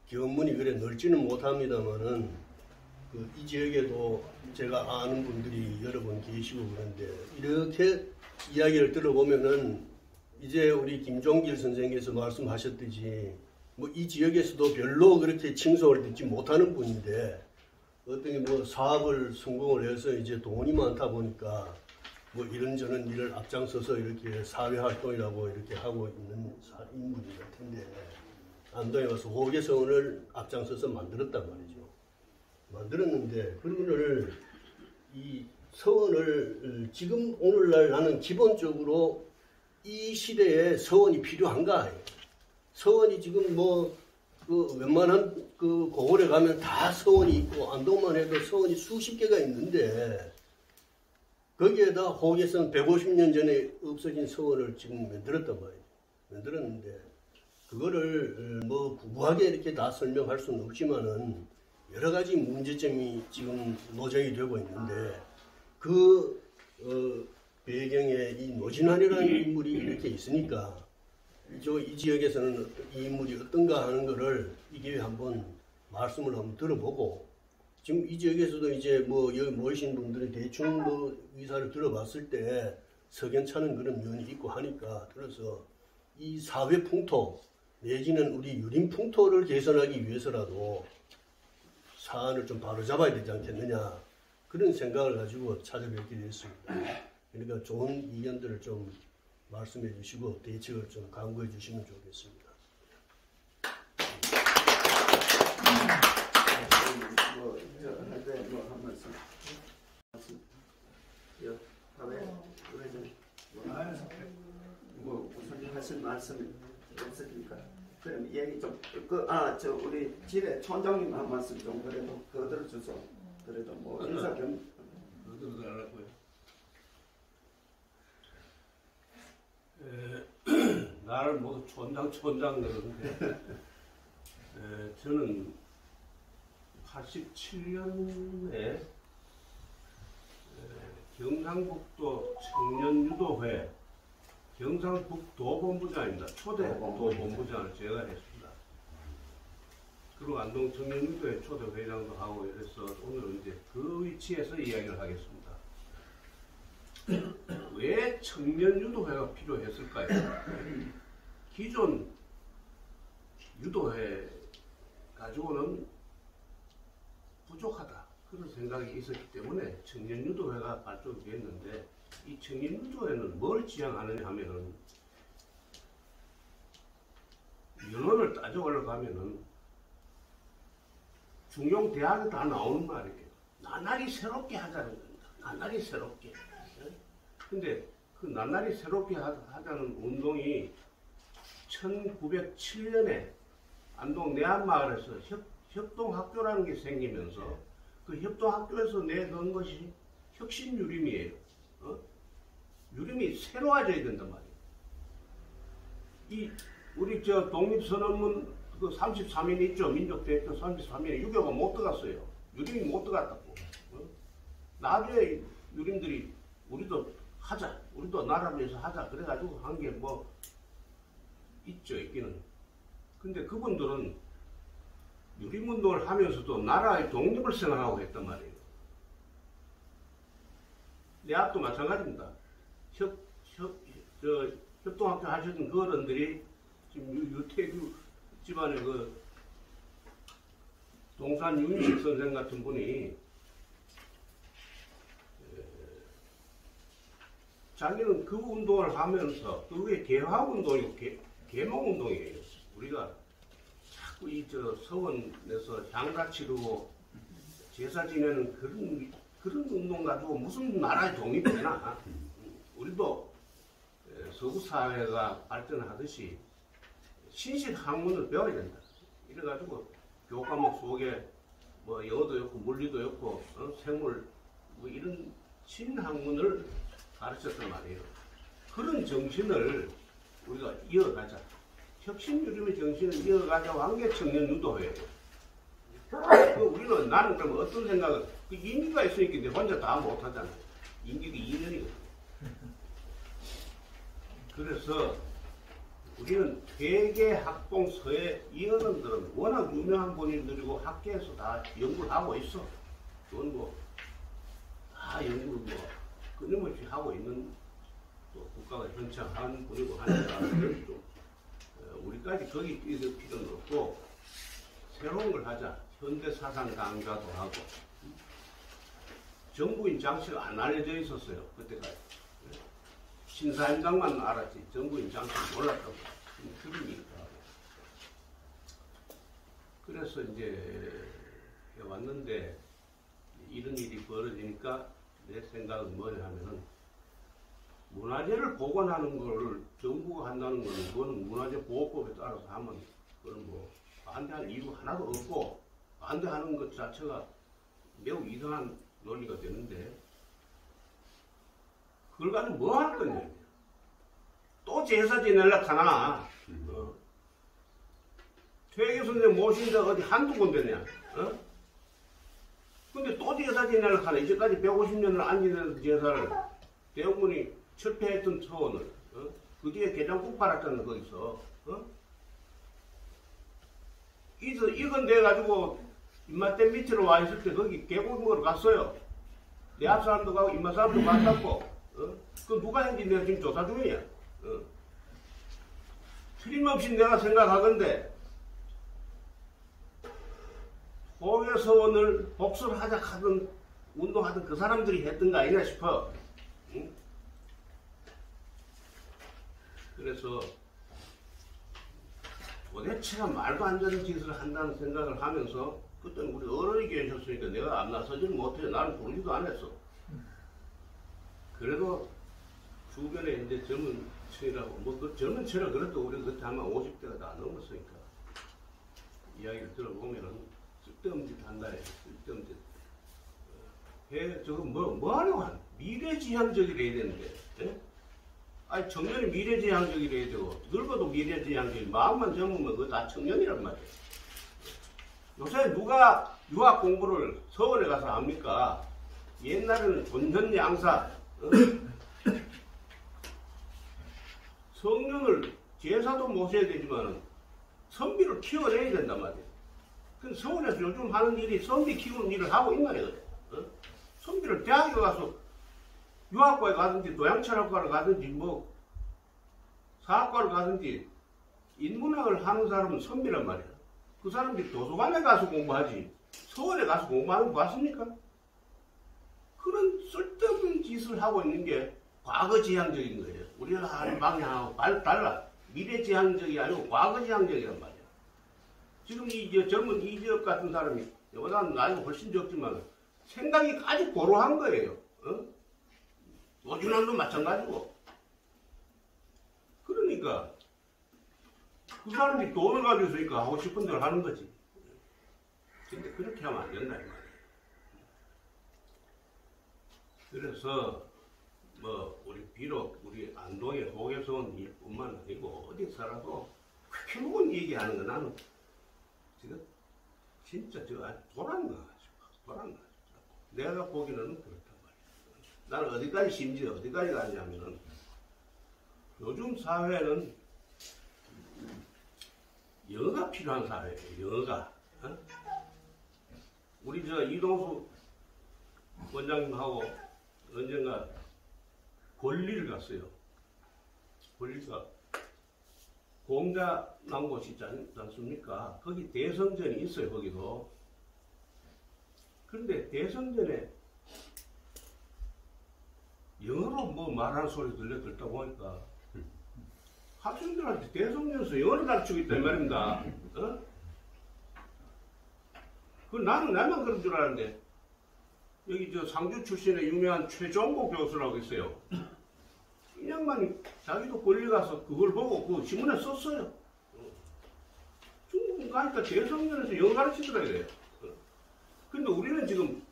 견문이 그래 넓지는 못합니다만은 이 지역에도 제가 아는 분들이 여러 분 계시고 그런데 이렇게 이야기를 들어보면은 이제 우리 김종길 선생님께서 말씀하셨듯이 뭐 이 지역에서도 별로 그렇게 칭송을 듣지 못하는 분인데 어떤 게 뭐 사업을 성공을 해서 이제 돈이 많다 보니까 뭐 이런저런 일을 앞장서서 이렇게 사회활동이라고 이렇게 하고 있는 인물인 것 같은데 안동에 와서 호계서원을 앞장서서 만들었단 말이죠. 만들었는데 그거를 이 서원을 지금 오늘날 나는 기본적으로 이 시대에 서원이 필요한가? 서원이 지금 뭐 그 웬만한 그 고을에 가면 다 서원이 있고 안동만 해도 서원이 수십 개가 있는데 거기에다 호계선 150년 전에 없어진 서원을 지금 만들었단 말이에요. 만들었는데 그거를 뭐 구구하게 이렇게 다 설명할 수는 없지만은 여러 가지 문제점이 지금 노정이 되고 있는데 그 배경에 이 노진환이라는 인물이 이렇게 있으니까 이 지역에서는 이 인물이 어떤가 하는 거를 이 기회에 한번 말씀을 한번 들어보고 지금 이 지역에서도 이제 뭐 여기 모이신 분들이 대충 뭐 의사를 들어봤을 때 석연찮은 그런 면이 있고 하니까 그래서 이 사회 풍토 내지는 우리 유림 풍토를 개선하기 위해서라도 사안을 좀 바로잡아야 되지 않겠느냐 그런 생각을 가지고 찾아뵙게 됐습니다. 그러니까 좋은 의견들을 좀 말씀해 주시고 대책을 좀 강구해 주시면 좋겠습니다. 한 말씀. 뭐 무슨 하실 말씀 없으니까 그럼 얘기 좀 저 우리 지뢰 촌장님 한 말씀 좀 그래도 거들어 주소. 그래도 뭐 인사 겸 거들어 달라고요. 나를 모두 촌장 그러는데 저는 87년에 경상북도 청년유도회 경상북도 본부장입니다. 초대 도 본부장을 제가 했습니다. 그리고 안동 청년유도회 초대 회장도 하고 이래서 오늘은 이제 그 위치에서 이야기를 하겠습니다. 왜 청년유도회가 필요했을까요? 기존 유도회 가지고는 부족하다 그런 생각이 있었기 때문에 청년유도회가 발족이 됐는데 이 청년유도회는 뭘 지향하느냐 하면은 연원을 따져보려고 하면은 중용 대학에 다 나오는 말이에요. 나날이 새롭게 하자는 겁니다. 나날이 새롭게. 근데 그 나날이 새롭게 하자는 운동이 1907년에 안동 내안마을에서 협동학교라는 게 생기면서 그 협동학교에서 내건 것이 혁신유림이에요. 유림이 새로워져야 된단 말이에요. 우리 저 독립선언문 그 33인 있죠. 민족대표 33인에 유교가 못 들어갔어요. 유림이 못 들어갔다고. 나중에 유림들이 우리도 하자. 우리도 나라를 위해서 하자. 그래가지고 한 게 뭐 있죠. 있기는. 근데 그분들은 유림운동을 하면서도 나라의 독립을 생각하고 했단 말이에요. 내 앞도 마찬가지입니다. 협동학교 하셨던 그 어른들이 지금 유태규 집안의 그 동산 윤식 선생 같은 분이 자기는 그 운동을 하면서 그게 개화운동이고 계몽운동이에요. 우리가 자꾸 저 서원에서 향가 치르고 제사 지내는 그런 운동 가지고 무슨 나라의 독립이 되나? 우리도 서구 사회가 발전하듯이 신식 학문을 배워야 된다. 이래가지고 교과목 속에 뭐 영어도 있고 물리도 있고 생물 뭐 이런 신학문을 가르쳤단 말이에요. 그런 정신을 우리가 이어가자. 혁신유림의 정신을 이어가자고 한 게 청년유도회예요. 우리는 나는 그러면 어떤 생각을 임기가 있으니까 이제 혼자 다 못하잖아요. 임기가 2년이거든요. 그래서 우리는 퇴계 학봉 서예 이 어른들은 워낙 유명한 분들이고 학계에서 다 연구를 하고 있어. 그건 뭐 다 연구를 뭐 끊임없이 하고 있는 또 국가가 현창한 분이고 하니까 좀 우리까지 거기 뛰어들 필요는 없고 새로운 걸 하자. 현대 사상 강좌도 하고 정부인 장치가 안 알려져 있었어요. 그때까지. 신사임당만 알았지 정부인 장치를 몰랐다고. 그런 일이다. 그래서 이제 해왔는데 이런 일이 벌어지니까 내 생각은 뭐냐 하면은 문화재를 복원하는 걸 정부가 한다는 거는 그거는 문화재 보호법에 따라서 하면 그건 뭐 반대할 이유 하나도 없고 반대하는 것 자체가 매우 이상한 논리가 되는데 그걸 가지고 뭐 할 거냐. 또 제사 지내려고 하나. 퇴계 선생 모신 적 어디 한두 번 되냐. 근데 또 제사 지내려고 하나. 이제까지 150년을 안 지내는 제사를 대웅군이 철폐했던 초원을 그 뒤에 게장국 팔았잖아 거기서. 이건 돼가지고 입맛댐 밑으로 와 있을 때 거기 개고기 먹으러 갔어요. 내 앞 사람도 가고 입맛 사람도 갔었고. 그 누가 했는지 내가 지금 조사 중이야. 틀림없이 내가 생각하건대 호계서원을 복수를 하자 하던 운동하던 그 사람들이 했던 거 아니냐 싶어. 응? 그래서 도대체가 말도 안 되는 짓을 한다는 생각을 하면서 그때는 우리 어른이 계셨으니까 내가 안 나서지는 못해요. 나는 부르지도 안 했어. 그래도 주변에 이제 젊은 층이라고 뭐 그 젊은 층이라 그래도 우리 그때 아마 50대가 다 넘었으니까 이야기를 들어보면은 쓸데없는 짓 한다 해. 쓸데없는 짓. 저거 뭐 하려고 한 미래지향적이라 해야 되는데. 예? 아니 청년이 미래지향적이라 해야 되고 늙어도 미래지향적이 마음만 젊으면 그거 다 청년이란 말이에요. 요새 누가 유학 공부를 서울에 가서 합니까? 옛날에는 존전양사 성령을 제사도 모셔야 되지만 선비를 키워내야 된단 말이에요. 근데 서울에서 요즘 하는 일이 선비 키우는 일을 하고 있나 이거죠. 선비를 대학에 가서 유학과에 가든지 도양철학과를 가든지 뭐 사학과를 가든지 인문학을 하는 사람은 선비란 말이야. 그 사람들이 도서관에 가서 공부하지 서울에 가서 공부하는 거 봤습니까? 그런 쓸데없는 짓을 하고 있는 게 과거지향적인 거예요. 우리가 하는 방향하고 달라. 미래지향적이 아니고 과거지향적이란 말이야. 지금 이 젊은 이지혁 같은 사람이 여보다는 나이가 훨씬 적지만 생각이 아주 고루한 거예요. 노준환도 마찬가지고. 그러니까 그 사람이 돈을 가지고 있으니까 하고 싶은 대로 하는 거지. 근데 그렇게 하면 안 된다 이 말이에요. 그래서 뭐 우리 비록 우리 안동에 호계서 온 일뿐만 아니고 어디 살아도 그렇게 먹은 얘기하는 거 나는 지금 진짜 돌았나 싶어. 내가 보기에는 그렇단 말이야. 나는 어디까지 심지어 어디까지 가냐면은 요즘 사회는 영어가 필요한 사회예요. 영어가. 우리 이동수 원장님하고 언젠가 권리를 갔어요. 권리가 공자 나온 곳이 있지 않습니까? 거기 대성전이 있어요. 거기도. 그런데 대성전에 영어로 뭐 말하는 소리 듣다 보니까 학생들한테 대성전에서 영어를 가르치고 있단 말입니다. 그 나는 나만 그런 줄 알았는데 여기 상주 출신의 유명한 최종복 교수라고 있어요. 이 양반이 자기도 권리 가서 그걸 보고 그 신문에 썼어요. 중국 가니까 대성전에서 영어 가르치더라 그래요. 근데 우리는 지금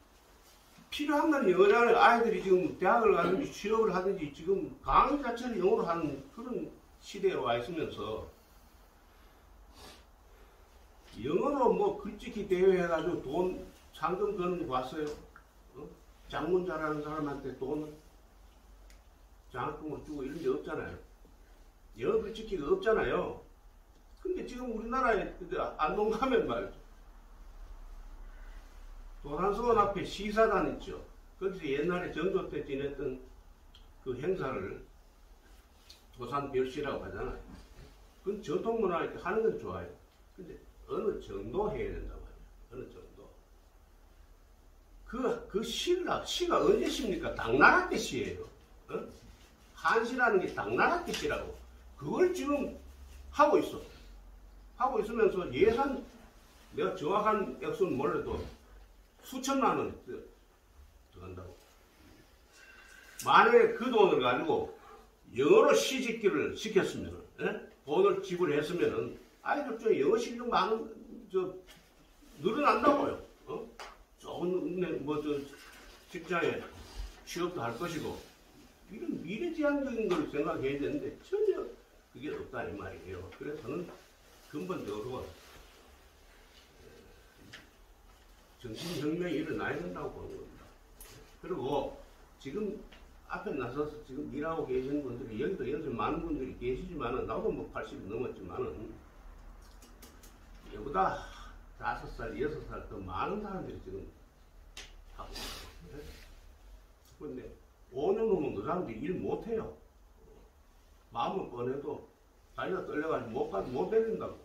필요한 건 영어잖아요. 아이들이 지금 대학을 가든지 취업을 하든지 지금 강의 자체를 영어로 하는 그런 시대에 와 있으면서 영어로 뭐 글짓기 대회 해가지고 돈 상금 거는 거 봤어요? 장문 잘하는 사람한테 돈 장학금을 주고 이런 게 없잖아요. 영어 글짓기가 없잖아요. 근데 지금 우리나라에 안동 가면 말이죠. 도산서원 앞에 시사단 있죠. 거기서 옛날에 전조 때 지냈던 그 행사를 도산별시라고 하잖아요. 그건 전통문화 하는 건 좋아요. 근데 어느 정도 해야 된단 말이에요. 어느 정도. 그 시가 언제 시입니까? 당나라 때 시예요. 어? 한시라는 게 당나라 때 시라고. 그걸 지금 하고 있어. 하고 있으면서 예산, 내가 정확한 액수는 몰라도 수천만 원 들어간다고. 만약에 그 돈을 가지고 영어로 시집기를 시켰으면, 돈을 지불했으면, 아이들 저 영어 실력 많은, 늘어난다고요. 좋은, 직장에 취업도 할 것이고, 이런 미래지향적인 걸 생각해야 되는데, 전혀 그게 없다, 이 말이에요. 그래서 저는 근본적으로 정신혁명이 일어나야 된다고 보는 겁니다. 그리고 지금 앞에 나서서 지금 일하고 계시는 분들이, 여기도 연세 많은 분들이 계시지만은, 나도 뭐 80이 넘었지만은, 여보다 5살, 6살 더 많은 사람들이 지금 하고 있어요. 그런데 5년 후면 그 사람들이 일 못해요. 마음은 뻔해도 자기가 떨려가지고 못 되는다고.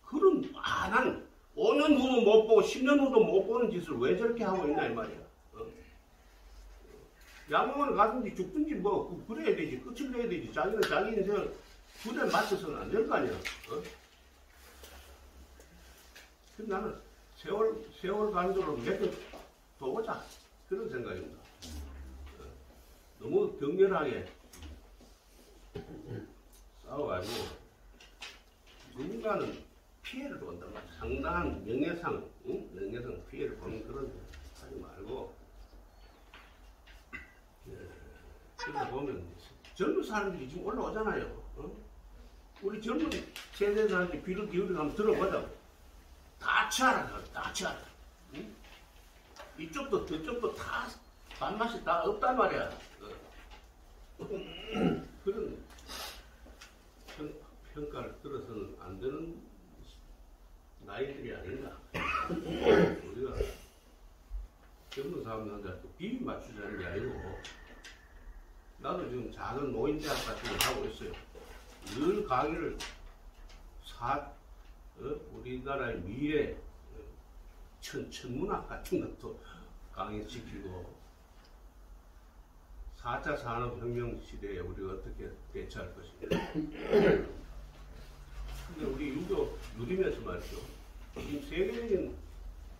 그런 한 5년 후는 못 보고 10년 후도 못 보는 짓을 왜 저렇게 하고 있나 이 말이야. 양봉을 가든지 죽든지 뭐 그래야 되지. 끝을 내야 되지. 자기는 자기 인생을 굴에 맞춰서는 안 될 거 아니야. 그래서 나는 세월 간도로 몇개 보자. 그런 생각입니다. 너무 격렬하게 싸워가지고 누군가는 피해를 본단 말이야. 상당한 명예상, 명예상 피해를 보는 그런 거 하지 말고, 그러다 보면 젊은 사람들이 지금 올라오잖아요. 우리 젊은 세대들한테 귀를 기울여 한번 들어보자고. 다 치아라, 다 치아라. 이쪽도 저쪽도 다 밥맛이 다 없단 말이야. 그런 평가를 들어서는 안 되는 나이들이 아닌가. 우리가 젊은 사람들한테 비비 맞추자는 게 아니고, 나도 지금 작은 노인대학 같은 걸 하고 있어요. 늘 강의를 우리나라의 미래 천문학 같은 것도 강의시키고, 4차 산업혁명 시대에 우리가 어떻게 대처할 것인가. 근데 우리 유교 누리면서 말이죠. 지금 세계적인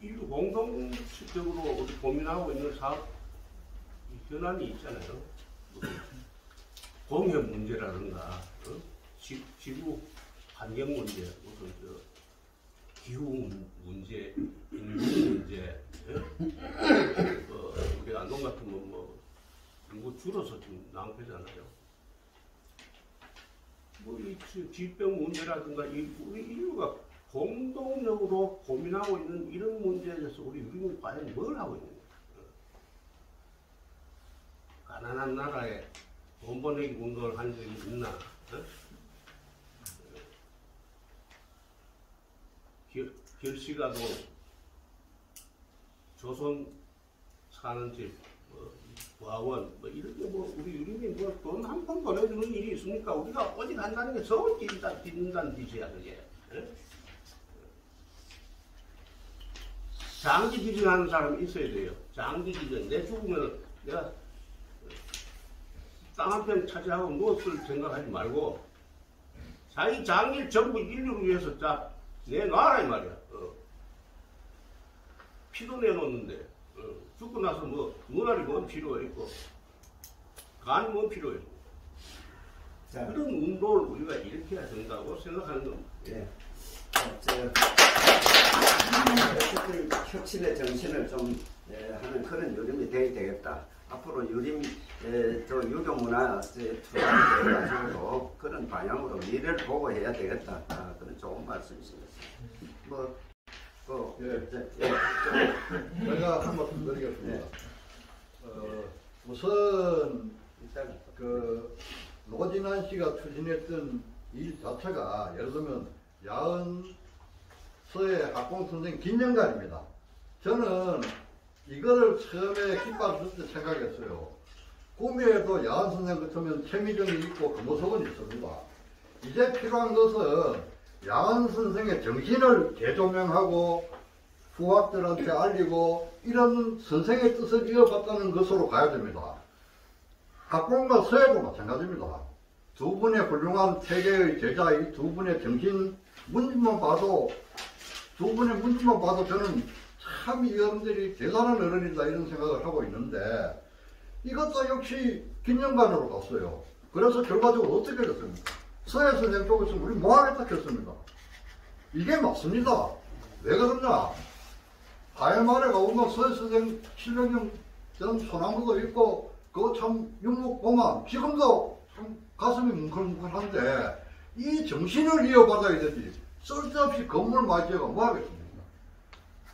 인류 공동적으로 우리 고민하고 있는 사업 현안이 있잖아요. 공해 문제라든가, 지구 환경 문제, 무슨 기후 문제, 인구 문제, 우리 안동 같은 뭐 인구 줄어서 지금 낭패잖아요. 뭐 이 질병 문제라든가 우리 인류가 공동적으로 고민하고 있는 이런 문제에 대해서 우리 유림이 과연 뭘 하고 있는가? 가난한 나라에 돈 버내기 운동을 한 적이 있나? 결시가도 조선 사는 집, 부하원, 이런 게 우리 유림이 돈 한 푼 보내주는 일이 있습니까? 우리가 어디 간다는 게 서울 뛴다는 짓이야, 그게. 장기 기증하는 사람이 있어야 돼요. 장기 기증. 내 죽으면 내가 땅 한 편 차지하고 무엇을 생각하지 말고, 자기 장기를 전부 인류를 위해서 내놔라, 이 말이야. 피도 내놓는데, 죽고 나서 눈알이 뭔 필요가 있고, 간이 뭔 필요해. 그런 운동을 우리가 일으켜야 된다고 생각하는 겁니다. 예. 혁신의 정신을 좀 하는 그런 유림이 되어야 되겠다. 앞으로 유림, 유교 문화 투자를 해가지고 그런 방향으로 미래를 보고 해야 되겠다. 그런 좋은 말씀이십니다. 제가 한 말씀 드리겠습니다. 우선 노진환 씨가 추진했던 일 자체가 예를 들면 야은서의 학공 선생 김영관입니다. 저는 이거를 처음에 깃발을 줄 때 생각했어요. 꿈에도 야은 선생 같으면 최미정이 있고 금호석은 있습니다. 이제 필요한 것은 야은 선생의 정신을 재조명하고 후학들한테 알리고 이런 선생의 뜻을 이어받다는 것으로 가야 됩니다. 학본과 서예도 마찬가지입니다. 두 분의 훌륭한 태계의 제자 이 두 분의 정신 문진만 봐도 저는 참 이 어른들이 대단한 어른이다 이런 생각을 하고 있는데 이것도 역시 긴년간으로 갔어요. 그래서 결과적으로 어떻게 됐습니까? 서예 선생 쪽에서 우리 뭐 하겠다 했습니다. 이게 맞습니다. 왜 그러냐? 하야말에 가보면 서예 선생 700년 전 소나무도 있고 그거 참 윤목 보면 지금도 참 가슴이 뭉클뭉클한데 이 정신을 이어받아야 되지 쓸데없이 건물 마지어가 뭐 하겠습니까?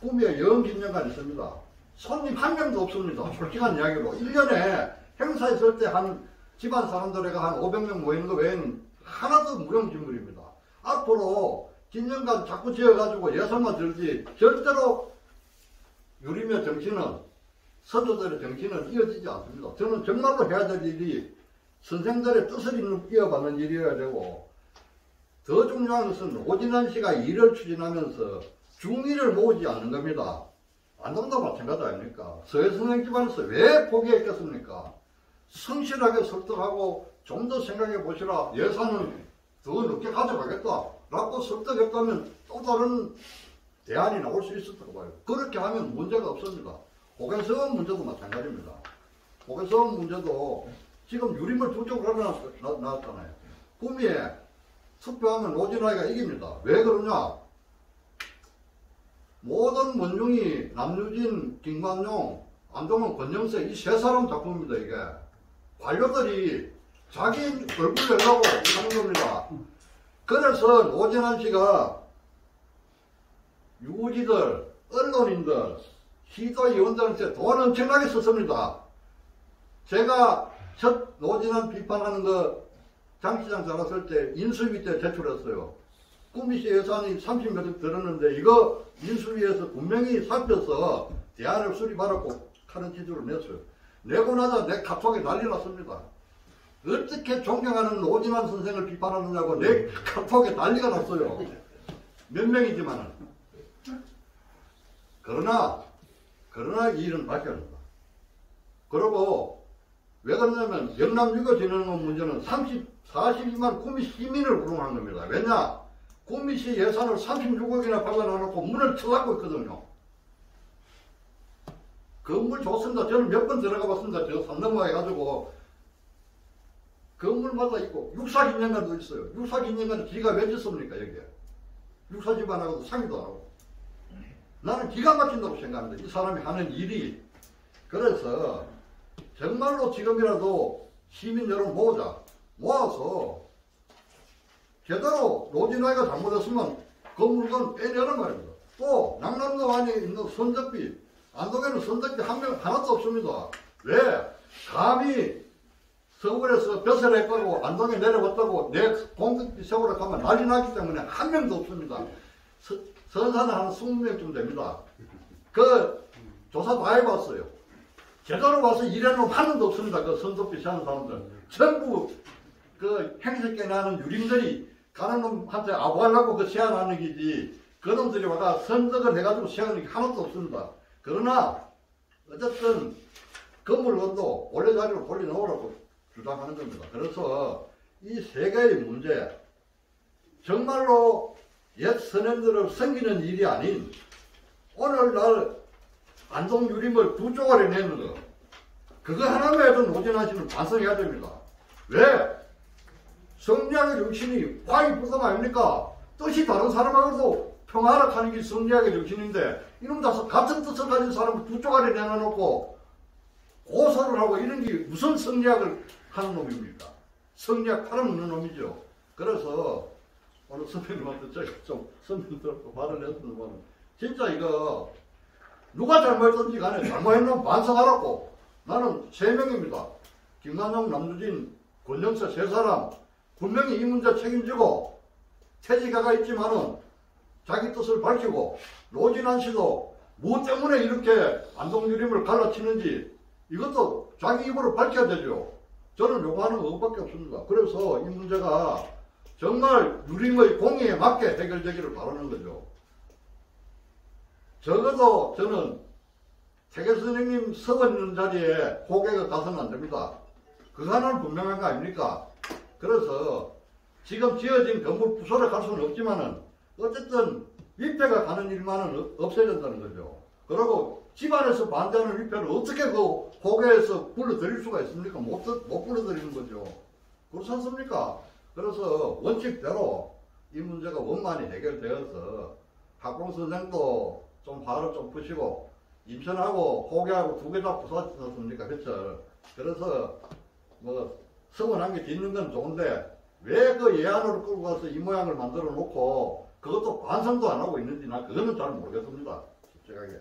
꿈에 영긴년간 있습니다. 손님 한 명도 없습니다. 솔직한 이야기로 1년에 행사 있을 때 한 집안 사람들에가 한 500명 모이는 거 외에는 하나도 무용지물입니다. 앞으로 긴년간 자꾸 지어가지고 예산만 들지 절대로 유림의 정신은 선조들의 정신은 이어지지 않습니다. 저는 정말로 해야 될 일이 선생들의 뜻을 이어받는 일이어야 되고 더 중요한 것은 오진환 씨가 일을 추진하면서 중의를 모으지 않는 겁니다. 안동도 마찬가지 아닙니까? 서예 선생 집안에서 왜 포기했겠습니까? 성실하게 설득하고 좀 더 생각해 보시라. 예산은 더 늦게 가져가겠다 라고 설득했다면 또 다른 대안이 나올 수 있었다고 봐요. 그렇게 하면 문제가 없습니다. 호갱서원 문제도 마찬가지입니다. 호갱서원 문제도 지금 유림을 두 쪽으로 나왔잖아요. 구미에 투표하면 오진환이가 이깁니다. 왜 그러냐? 모든 원흉이 남유진, 김관용, 안동원, 권영세 이 세 사람 작품입니다. 이게 관료들이 자기 얼굴 내려고 하는 겁니다. 그래서 오진환 씨가 유지들, 언론인들, 시도위원들한테 돈 엄청나게 썼습니다. 제가 첫 오진환 비판하는 거 장시장 잡았을 때 인수위 때 제출했어요. 구미시 예산이 30몇 억 들었는데 이거 인수위에서 분명히 살펴서 대안을 수립하라고 하는 지도를 냈어요. 내고 나서 내 카톡에 난리 났습니다. 어떻게 존경하는 오진환 선생을 비판하느냐고 내 카톡에 난리가 났어요. 몇 명이지만은. 그러나 이 일은 밝혀야 한다. 그리고 왜 그러냐면 영남 유교 진흥원 문제는 42만 구미 시민을 구성한 겁니다. 왜냐? 구미시 예산을 36억이나 박아놔놓고 문을 쳐닫고 있거든요. 건물 좋습니다. 저는 몇 번 들어가 봤습니다. 저 산 넘어가가지고 건물마다 있고 육사긴년간도 있어요. 육사긴년간은 기가 왜 짓습니까 여기에? 육사집안하고도 상의도 안 하고. 나는 기가 막힌다고 생각합니다. 이 사람이 하는 일이. 그래서 정말로 지금이라도 시민 여러분 모아서 제대로 노진아이가 잘못했으면 그 물건 빼내란 말입니다. 또 낙남도 안에 있는 선적비, 안동에는 선적비 한 명 하나도 없습니다. 왜? 감히 서울에서 벼슬 했다고 안동에 내려왔다고 내 공급비 세우러 가면 난리 나기 때문에 한 명도 없습니다. 선사는 한 20명쯤 됩니다. 그 조사 다 해봤어요. 제대로 와서 일하는 놈 한 명도 없습니다. 그 선적비 세우는 사람들. 전부 그 행색계 나는 유림들이 가는 놈한테 아부하려고 그 세안하는 기지 그 놈들이 와가 선덕을 해가지고 세우는 게 하나도 없습니다. 그러나 어쨌든 건물원도 원래 자리로 돌려놓으라고 주장하는 겁니다. 그래서 이 세 개의 문제 정말로 옛 선현들을 섬기는 일이 아닌 오늘날 안동 유림을 두 쪼가리 내는 거 그거 하나만 해도 노진환 씨는 반성해야 됩니다. 왜? 성리학의 정신이 화이 부담 아닙니까? 뜻이 다른 사람하고도 평화를 하는 게 성리학의 정신인데 이놈 다서 같은 뜻을 가진 사람을 두 쪼가리 내놔놓고 고소를 하고 이런 게 무슨 성리학을 하는 놈입니까? 성리학 팔아먹는 놈이죠. 그래서 오늘 선배님한테 제가 좀 선배님들하고 발언했습니다만 진짜 이거 누가 잘못했든지 간에 잘못했는 반성하라고. 나는 3명입니다. 김관용, 남유진, 권영세 3사람 분명히 이 문제 책임지고 퇴직가가 있지만은 자기 뜻을 밝히고 노진환 씨도 뭐 때문에 이렇게 안동 유림을 갈라치는지 이것도 자기 입으로 밝혀야 되죠. 저는 요구하는 거 그것밖에 없습니다. 그래서 이 문제가 정말 유림의 공의에 맞게 해결되기를 바라는 거죠. 적어도 저는 태계 선생님 서 있는 자리에 고개가 가서는 안 됩니다. 그거 하나는 분명한 거 아닙니까? 그래서 지금 지어진 건물 부서를 갈 수는 없지만은 어쨌든 위패가 가는 일만은 없애야 된다는 거죠. 그리고 집안에서 반대하는 위패를 어떻게 그 고개에서 불러들일 수가 있습니까? 못 불러들이는 거죠. 그렇지 않습니까? 그래서 원칙대로 이 문제가 원만히 해결되어서 학공 선생도 좀 화를 좀 푸시고 인천하고 고개하고 두 개 다 부서졌습니까? 그쵸? 그래서 뭐 서운한 게 짓는 건 좋은데 왜 그 예안으로 끌고 가서 이 모양을 만들어 놓고 그것도 반성도 안 하고 있는지 난 그거는 잘 모르겠습니다. 솔직하게.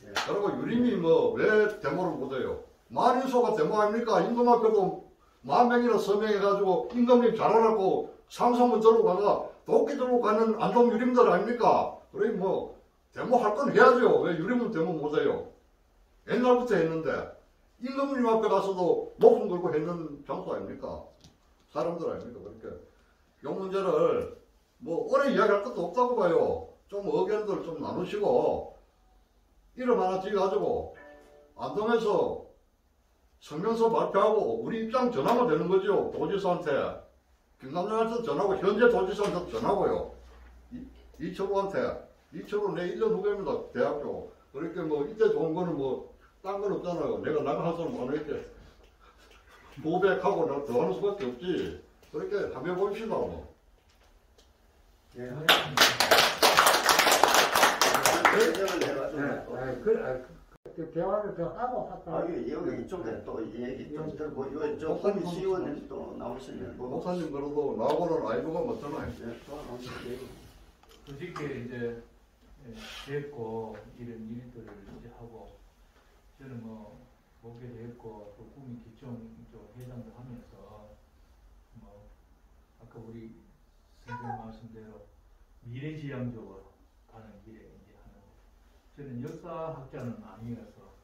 예, 그리고 유림이 뭐 왜 데모를 못해요? 만인소가 데모 아닙니까? 임금 앞에도 10,000명이나 서명해가지고 임금님 잘하라고 상소문 들고 가가 도끼 들고 가는 안동 유림들 아닙니까? 그러니 뭐 데모 할 건 해야죠. 왜 유림은 데모 못해요? 옛날부터 했는데 임금님 앞에 가서도 목숨 걸고 했는 장소 아닙니까? 사람들 아닙니까? 그러니까 이 문제를 뭐 오래 이야기할 것도 없다고 봐요. 좀 의견들 좀 나누시고 이름 하나 지어가지고 안동에서 성명서 발표하고 우리 입장 전하면 되는 거죠. 도지사한테 김감장한테 전하고 현재 도지사한테 전하고요. 이철우한테 이철우 내 1년 후배입니다. 대학교. 그러니까 뭐 이때 좋은 거는 뭐 딴 건 없잖아요. 내가 나가는 사람 안 할게. 고백하고 나 더 하는 수밖에 없지. 그렇게 한번 해봅시다. 뭐. 예. 그 대화를 더 하고 할까? 여기 이쪽에 또 얘기 좀 들고 저 홍시의원님 또 나오시면 뭐 목사님 그래도 나하고는 아이브가 맞잖아요. 예, 또 나오시면 솔직히 이제 됐고 이런 일들을 이제 하고 저는 뭐 보게 됐고 또 국민 기총 쪽 회장도 하면서 뭐 아까 우리 선생님 말씀대로 미래지향적으로 가는 길에 이제 하는 저는 역사학자는 아니어서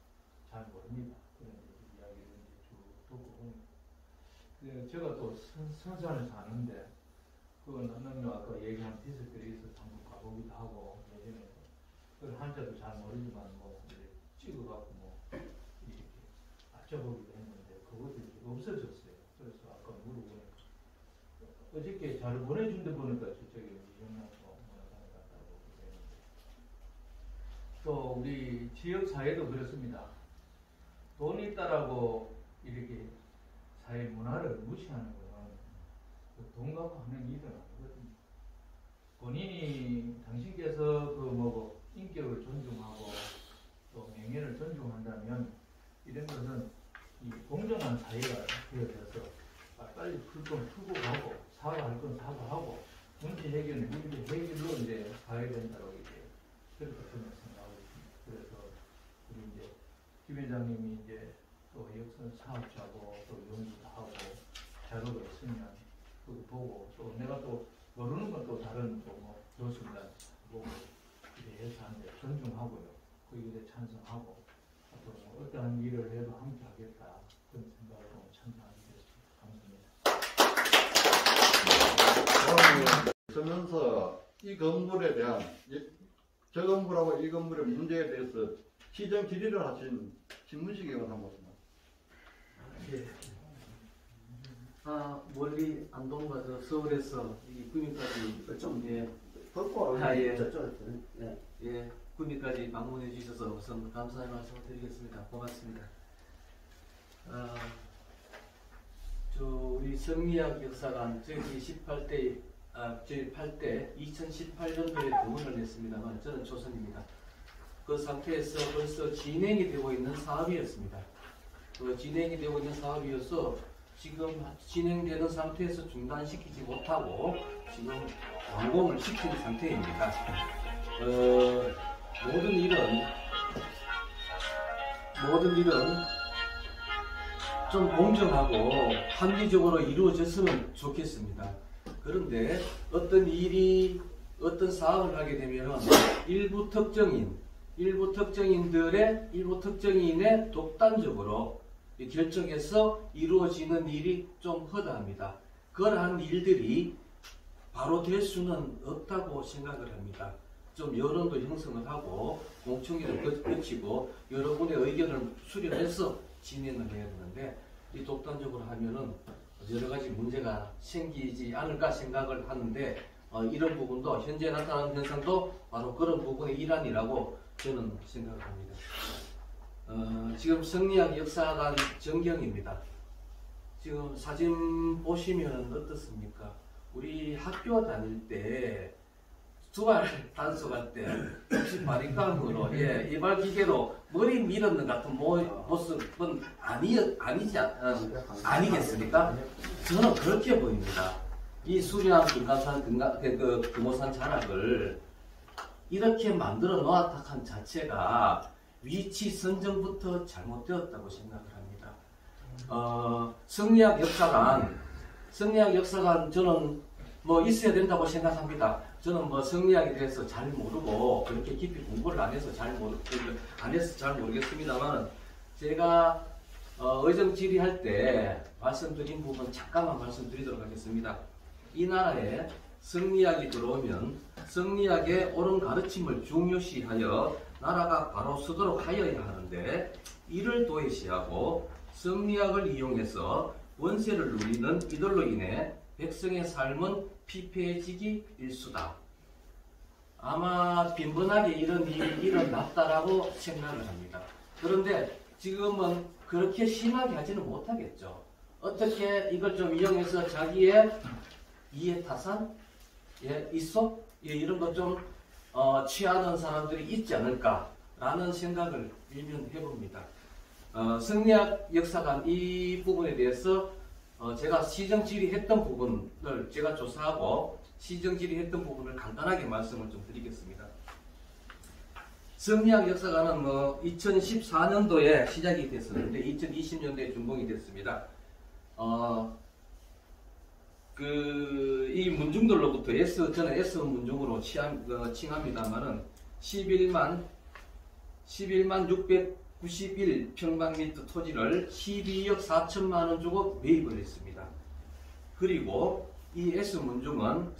잘 모릅니다. 그런 이야기를 이제 쭉 듣고 보니까 제가 또 선산을 사는데 그건 아까 얘기한 비석들이 있어서 한번 가보기도 하고 예전에 그 한자도 잘 모르지만 뭐 이제 찍어갖고 뭐 이렇게 맞춰보기도 했는데 그것도 이제 없어졌어요. 그래서 아까 물어보니까 어저께 잘 보내준다 보니까 저쪽에 이정남도 문화관에 갔다고 그랬는데 또 우리 지역 사회도 그렇습니다. 돈이 있다라고 이렇게 사회 문화를 무시하는 거는 돈 갖고 하는 일은 아니거든요. 본인이 당신께서 그 뭐고 인격을 존중하고 또 명예를 존중한다면 이런 것은 이 공정한 사회가 되어져서 빨리 풀 건 풀고 가고 사과할 건 사과하고 문제 해결은 문제 해결로 이제 가야 된다고 이제 그렇게 저는 생각하고 있습니다. 그래서 우리 이제 김 회장님이 이제 또 역선 사업자고 또 연구도 하고 자료가 있으면 그거 보고 또 내가 또 모르는 건 또 다른 또뭐 교수들 보고 이래 해서 하는데 존중하고요. 그 일에 찬성하고 앞으로 뭐 어떠한 일을 해도 함께 하겠다 그런 생각으로 찬성하게 됐습니다. 감사합니다. 그러면서 이 건물에 대한 저 건물하고 이 건물의 문제에 대해서 시정 질의를 하신 신문식 의원 한 말씀. 예. 멀리 안동과 저 서울에서 이 구미까지 좀 예, 벗고 예. 저쪽 예, 구미까지 방문해 주셔서 우선 감사의 말씀을 드리겠습니다. 고맙습니다. 저 우리 성리학 역사관 저기 18대 저희 8대 2018년도에 등원을 했습니다만 저는 조선입니다. 그 상태에서 벌써 진행이 되고 있는 사업이었습니다. 그 진행이 되고 있는 사업이어서 지금 진행되는 상태에서 중단시키지 못하고 지금 완공을 시킨 상태입니다. 모든 일은 좀 공정하고 합리적으로 이루어졌으면 좋겠습니다. 그런데 어떤 사업을 하게 되면 일부 특정인의 독단적으로 결정해서 이루어지는 일이 좀 허다합니다. 그러한 일들이 바로 될 수는 없다고 생각을 합니다. 좀 여론도 형성을 하고 공청회를 거치고 여러분의 의견을 수렴해서 진행을 해야 되는데 이 독단적으로 하면은 여러 가지 문제가 생기지 않을까 생각을 하는데 이런 부분도 현재 나타나는 현상도 바로 그런 부분의 일환이라고 저는 생각합니다. 지금 성리학 역사관 전경입니다. 지금 사진 보시면 어떻습니까? 우리 학교 다닐 때 두발 단속할 때 혹시 바리깡으로 이발 기계로 머리 밀었는 같은 모습은 아니겠습니까? 저는 그렇게 보입니다. 이 수려한 금오산 자락을 이렇게 만들어 놓았다는 자체가 위치 선정부터 잘못되었다고 생각을 합니다. 성리학 역사관 저는 뭐 있어야 된다고 생각합니다. 저는 뭐 성리학에 대해서 잘 모르고 그렇게 깊이 공부를 안 해서 잘 모르겠습니다만 제가 의정 질의할 때 말씀드린 부분 잠깐만 말씀드리도록 하겠습니다. 이 나라에 성리학이 들어오면 성리학의 옳은 가르침을 중요시하여 나라가 바로 서도록 하여야 하는데 이를 도외시하고 성리학을 이용해서 원세를 누리는 이들로 인해 백성의 삶은 피폐해지기 일수다. 아마 빈번하게 이런 일이 일어났다라고 생각을 합니다. 그런데 지금은 그렇게 심하게 하지는 못하겠죠. 어떻게 이걸 좀 이용해서 자기의 이해타산, 이속 이런 것 좀 취하는 사람들이 있지 않을까라는 생각을 일면 해봅니다. 성리학 역사관 이 부분에 대해서 제가 시정 질의했던 부분을 제가 조사하고 시정 질의했던 부분을 간단하게 말씀을 좀 드리겠습니다. 성리학 역사관은 2014년도에 시작이 됐었는데 2020년도에 준공이 됐습니다. 이 문중들로부터 저는 S 문중으로 칭합니다만은 11만 691평방미터 토지를 12억 4천만 원 주고 매입을 했습니다. 그리고 이 S 문중은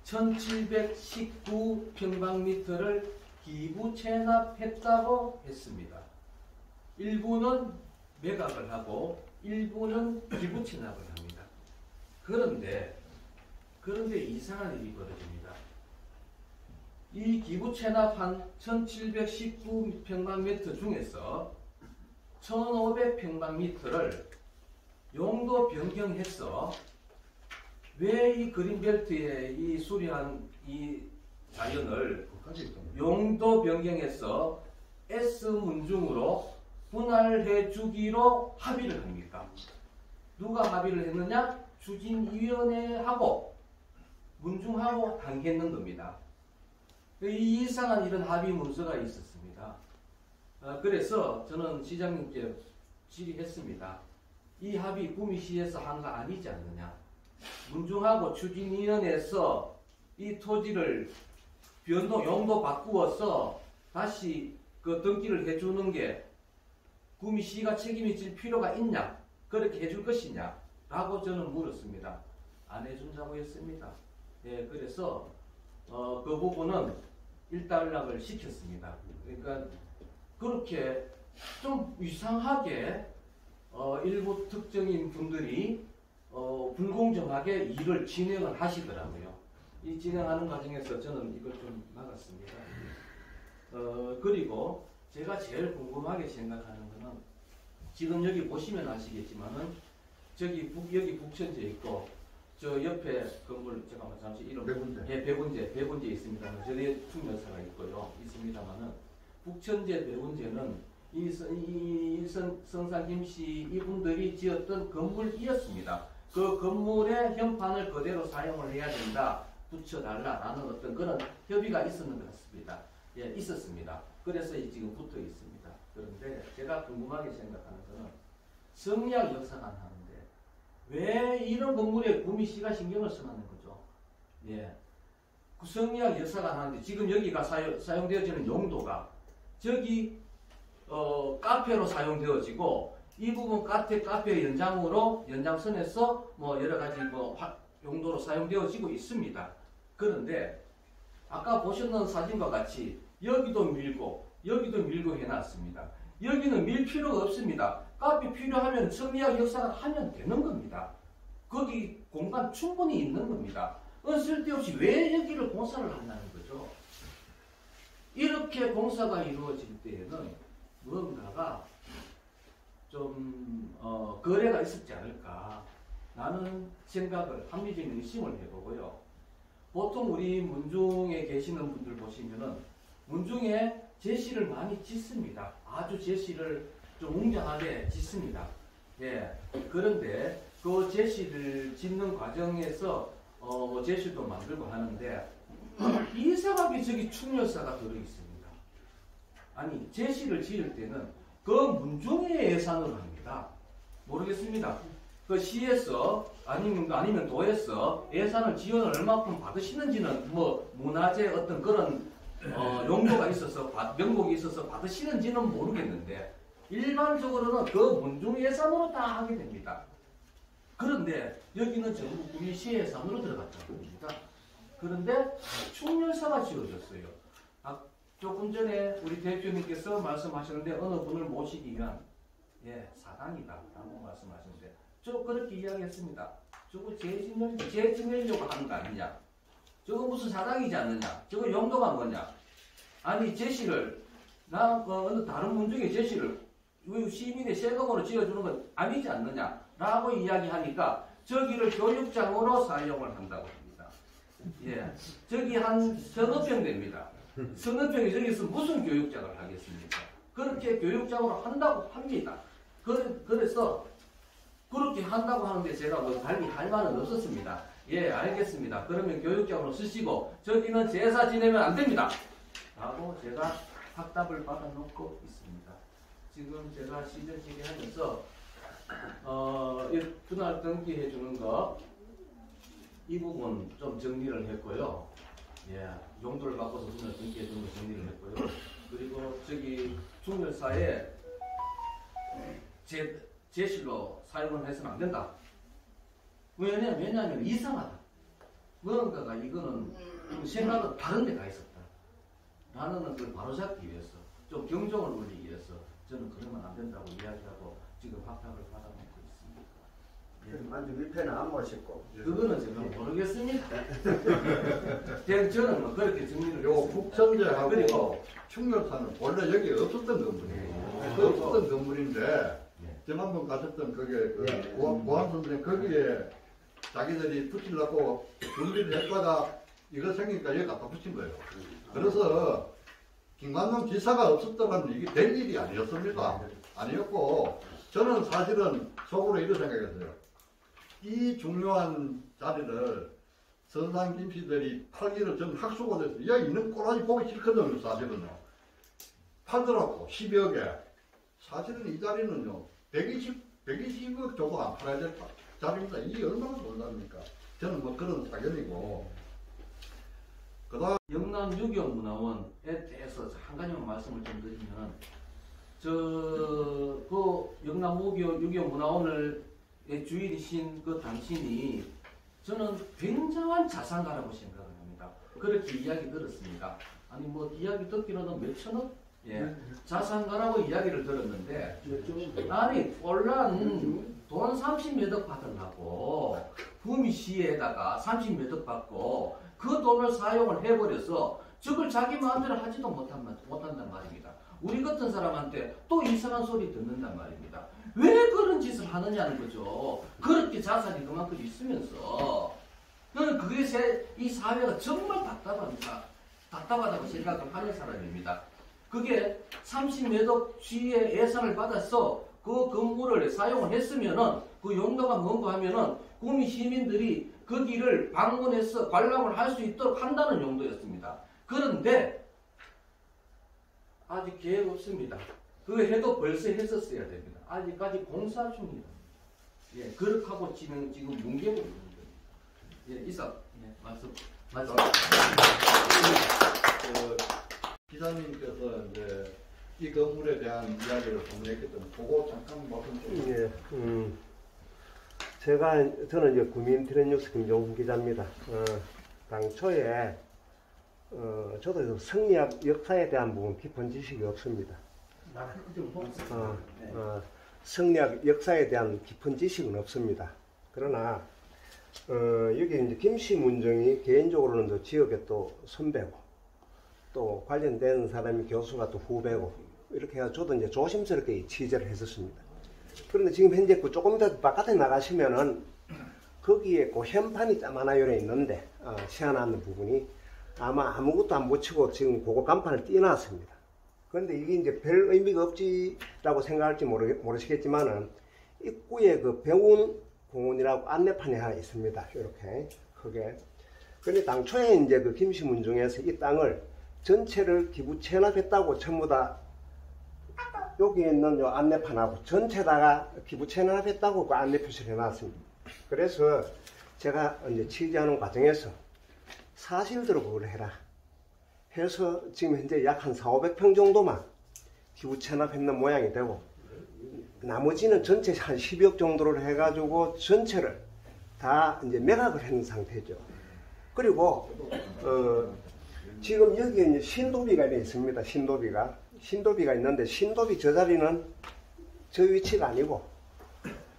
1719평방미터를 기부 체납했다고 했습니다. 일부는 매각을 하고 일부는 기부 체납을 합니다. 그런데 이상한 일이 벌어집니다. 이 기부 체납한 1719평방미터 중에서 1500평방미터를 용도 변경해서 왜 이 그린벨트에 이 수려한 이 자연을 용도 변경해서 S 문중으로 분할해 주기로 합의를 합니까? 누가 합의를 했느냐? 추진위원회하고 문중하고 당했는 겁니다. 이 이상한 이런 합의 문서가 있었습니다. 그래서 저는 시장님께 질의했습니다. 이 합의 구미시에서 한 거 아니지 않느냐? 문중하고 추진위원회에서 이 토지를 용도 바꾸어서 다시 그 등기를 해주는 게 구미시가 책임이 질 필요가 있냐? 그렇게 해줄 것이냐? 라고 저는 물었습니다. 안 해준다고 했습니다. 그래서 그 부분은 일단락을 시켰습니다. 그러니까 그렇게 좀 이상하게 일부 특정인 분들이 불공정하게 일을 진행을 하시더라고요. 이 진행하는 과정에서 저는 이걸 좀 막았습니다. 그리고 제가 제일 궁금하게 생각하는 거는 지금 여기 보시면 아시겠지만은 여기 북천재 있고 저 옆에 건물 잠깐만 잠시 이름 백운재 있습니다만 저기 충전사가 있습니다만은 북천재 백운재는 이 성산 김씨 이분들이 지었던 건물이었습니다. 그 건물의 현판을 그대로 사용을 해야 된다, 붙여달라라는 어떤 그런 협의가 있었는 것 같습니다. 있었습니다. 그래서 지금 붙어 있습니다. 그런데 제가 궁금하게 생각하는 것은 성리학 역사관 하는데 왜 이런 건물에 구미시가 신경을 써놨는 거죠? 그 성리학 역사관 하는데 지금 여기가 사용되어지는 용도가 저기 카페로 사용되어지고 이 부분 카페 연장선에서 뭐 여러 가지 용도로 사용되어지고 있습니다. 그런데 아까 보셨던 사진과 같이 여기도 밀고 여기도 밀고 해놨습니다. 여기는 밀 필요가 없습니다. 카페 필요하면 성리학 역사관 하면 되는 겁니다. 거기 공간 충분히 있는 겁니다. 쓸데없이 왜 여기를 공사를 한다는 거죠. 이렇게 공사가 이루어질 때에는 무언가가 좀 거래가 있었지 않을까 라는 생각을 합리적인 의심을 해보고요. 보통 우리 문중에 계시는 분들 보시면은 문중에 제시를 많이 짓습니다. 아주 제시를 좀 웅장하게 짓습니다. 예. 그런데 그 제시를 짓는 과정에서 제시도 만들고 하는데 이상하게 저기 충렬사가 들어 있습니다. 아니 제시를 지을 때는 그 문중의 예산으로 합니다. 모르겠습니다. 그 시에서 아니면 도에서 예산을 지원을 얼마큼 받으시는지는 뭐 문화재 어떤 그런 용도가 있어서 명목이 있어서 받으시는지는 모르겠는데 일반적으로는 그 문중 예산으로 다 하게 됩니다. 그런데 여기는 전부 구미시 예산으로 들어갔다고 합니다. 그런데 충렬사가 지어졌어요. 조금 전에 우리 대표님께서 말씀하셨는데 어느 분을 모시기 위한 사당이다라고 말씀하셨는데 저 그렇게 이야기했습니다. 저거 재지내려고 하는 거 아니냐? 저거 무슨 사당이지 않느냐? 저거 용도가 뭐냐? 아니 제시를 어느 다른 문중의 제시를 시민의 세금으로 지어주는 건 아니지 않느냐? 라고 이야기하니까 저기를 교육장으로 사용을 한다고 합니다. 예, 저기 한 서너 평 됩니다. 서너 평이 저기서 무슨 교육장을 하겠습니까? 그렇게 교육장으로 한다고 합니다. 그래서 그렇게 한다고 하는데 제가 뭐 달리 할 말은 없었습니다. 예, 알겠습니다. 그러면 교육장으로 쓰시고 저기는 제사 지내면 안 됩니다. 라고 제가 확답을 받아놓고 있습니다. 지금 제가 시전 질의하면서 분할 등기해 주는 거 이 부분 좀 정리를 했고요. 예, 용도를 바꿔서 분할 등기해 주는 거 정리를 했고요. 그리고 저기 충렬사에 제실로 사용을 해서는 안 된다. 왜냐하면 이상하다. 뭔가가 이거는 생각은 다른 데 가 있었다. 라는 걸 바로잡기 위해서 좀 경종을 울리기 위해서 저는 그러면 안 된다고 이야기하고 지금 확답을 받아놓고 있습니다. 아주 위패는 안 모시고 그거는 제가 모르겠습니다. 저는 뭐 그렇게 정리를 요 했습니다. 국천제하고 그리고 충렬사는 원래 여기 없었던 건물이에요. 없었던 건물인데 지난번 가셨던 그게 고한 선생님 거기에 자기들이 붙이려고 준비를 했다가 이거 생기니까 여기 갖다 붙인 거예요. 그래서 김관동 지사가 없었다면 이게 될 일이 아니었습니다. 아니었고 저는 사실은 속으로 이런 생각했어요. 이 중요한 자리를 선상 김씨들이 팔기를 저는 학수가 됐어요. 여기 있는 꼬라지 보기 싫거든요. 사실은요. 팔더라고 10여개. 사실은 이 자리는요 120억 정도 안 팔아야 될 자리입니다. 이게 얼마나 놀랍니까? 저는 뭐 그런 사견이고. 그다음 영남 유교문화원에 대해서 한 가지만 말씀을 좀 드리면 그 영남 유교문화원의 주인이신 그 당신이 저는 굉장한 자산가라고 생각을 합니다. 그렇게 이야기 들었습니다. 아니 뭐 이야기 듣기로는 몇천억 자산가라고 이야기를 들었는데 아니 꼴란 돈 30몇억 받으려고 구미시에다가 30몇억 받고 그 돈을 사용을 해버려서 저걸 자기 마음대로 하지도 못한단 말입니다. 우리 같은 사람한테 또 이상한 소리 듣는단 말입니다. 왜 그런 짓을 하느냐는 거죠. 그렇게 자산이 그만큼 있으면서 그게 이 사회가 정말 답답하다고 생각을 하는 사람입니다. 그게 30몇억 주의 예산을 받아서 그 건물을 사용을 했으면은 그 용도가 뭔가 하면은 구미 시민들이 거기를 방문해서 관람을 할 수 있도록 한다는 용도였습니다. 그런데 아직 계획 없습니다. 그거 해도 벌써 했었어야 됩니다. 아직까지 공사 중입니다. 예, 그렇게 하고 지금 뭉개고 있는 거예요. 예, 이상 말씀. 기자님께서 이제 이 건물에 대한 이야기를 공유했기 때문에 그거 잠깐 말씀 좀. 예, 저는 이제 구민 트렌뉴스 김종훈 기자입니다. 당초에 저도 성리학 역사에 대한 부분 깊은 지식이 없습니다. 성리학 역사에 대한 깊은 지식은 없습니다. 그러나 여기 이제 김씨 문정이 개인적으로는 또 지역의 또 선배고 또 관련된 사람이 교수가 또 후배고 이렇게 해서 저도 이제 조심스럽게 취재를 했었습니다. 그런데 지금 현재 그 조금 더 바깥에 나가시면은 거기에 그 현판이 하나 열려 있는데 시안하는 부분이 아마 아무것도 안 붙이고 지금 그거 간판을 띄어놨습니다. 그런데 이게 이제 별 의미가 없지라고 생각할지 모르시겠지만은 입구에 그 병운 공원이라고 안내판이 하나 있습니다. 이렇게 크게. 그런데 당초에 이제 그 김씨 문중에서 이 땅을 전체를 기부 체납했다고 전부 다 여기 있는 요 안내판하고 전체다가 기부 체납했다고 그 안내 표시를 해놨습니다. 그래서 제가 이제 취재하는 과정에서 사실대로 그걸 해라 해서 지금 현재 약 한 4,500평 정도만 기부 체납했는 모양이 되고 나머지는 전체 한 12억 정도를 해가지고 전체를 다 이제 매각을 했는 상태죠. 그리고 지금 여기에 이제 신도비가 있습니다. 신도비가 있는데 신도비 저 자리는 저 위치가 아니고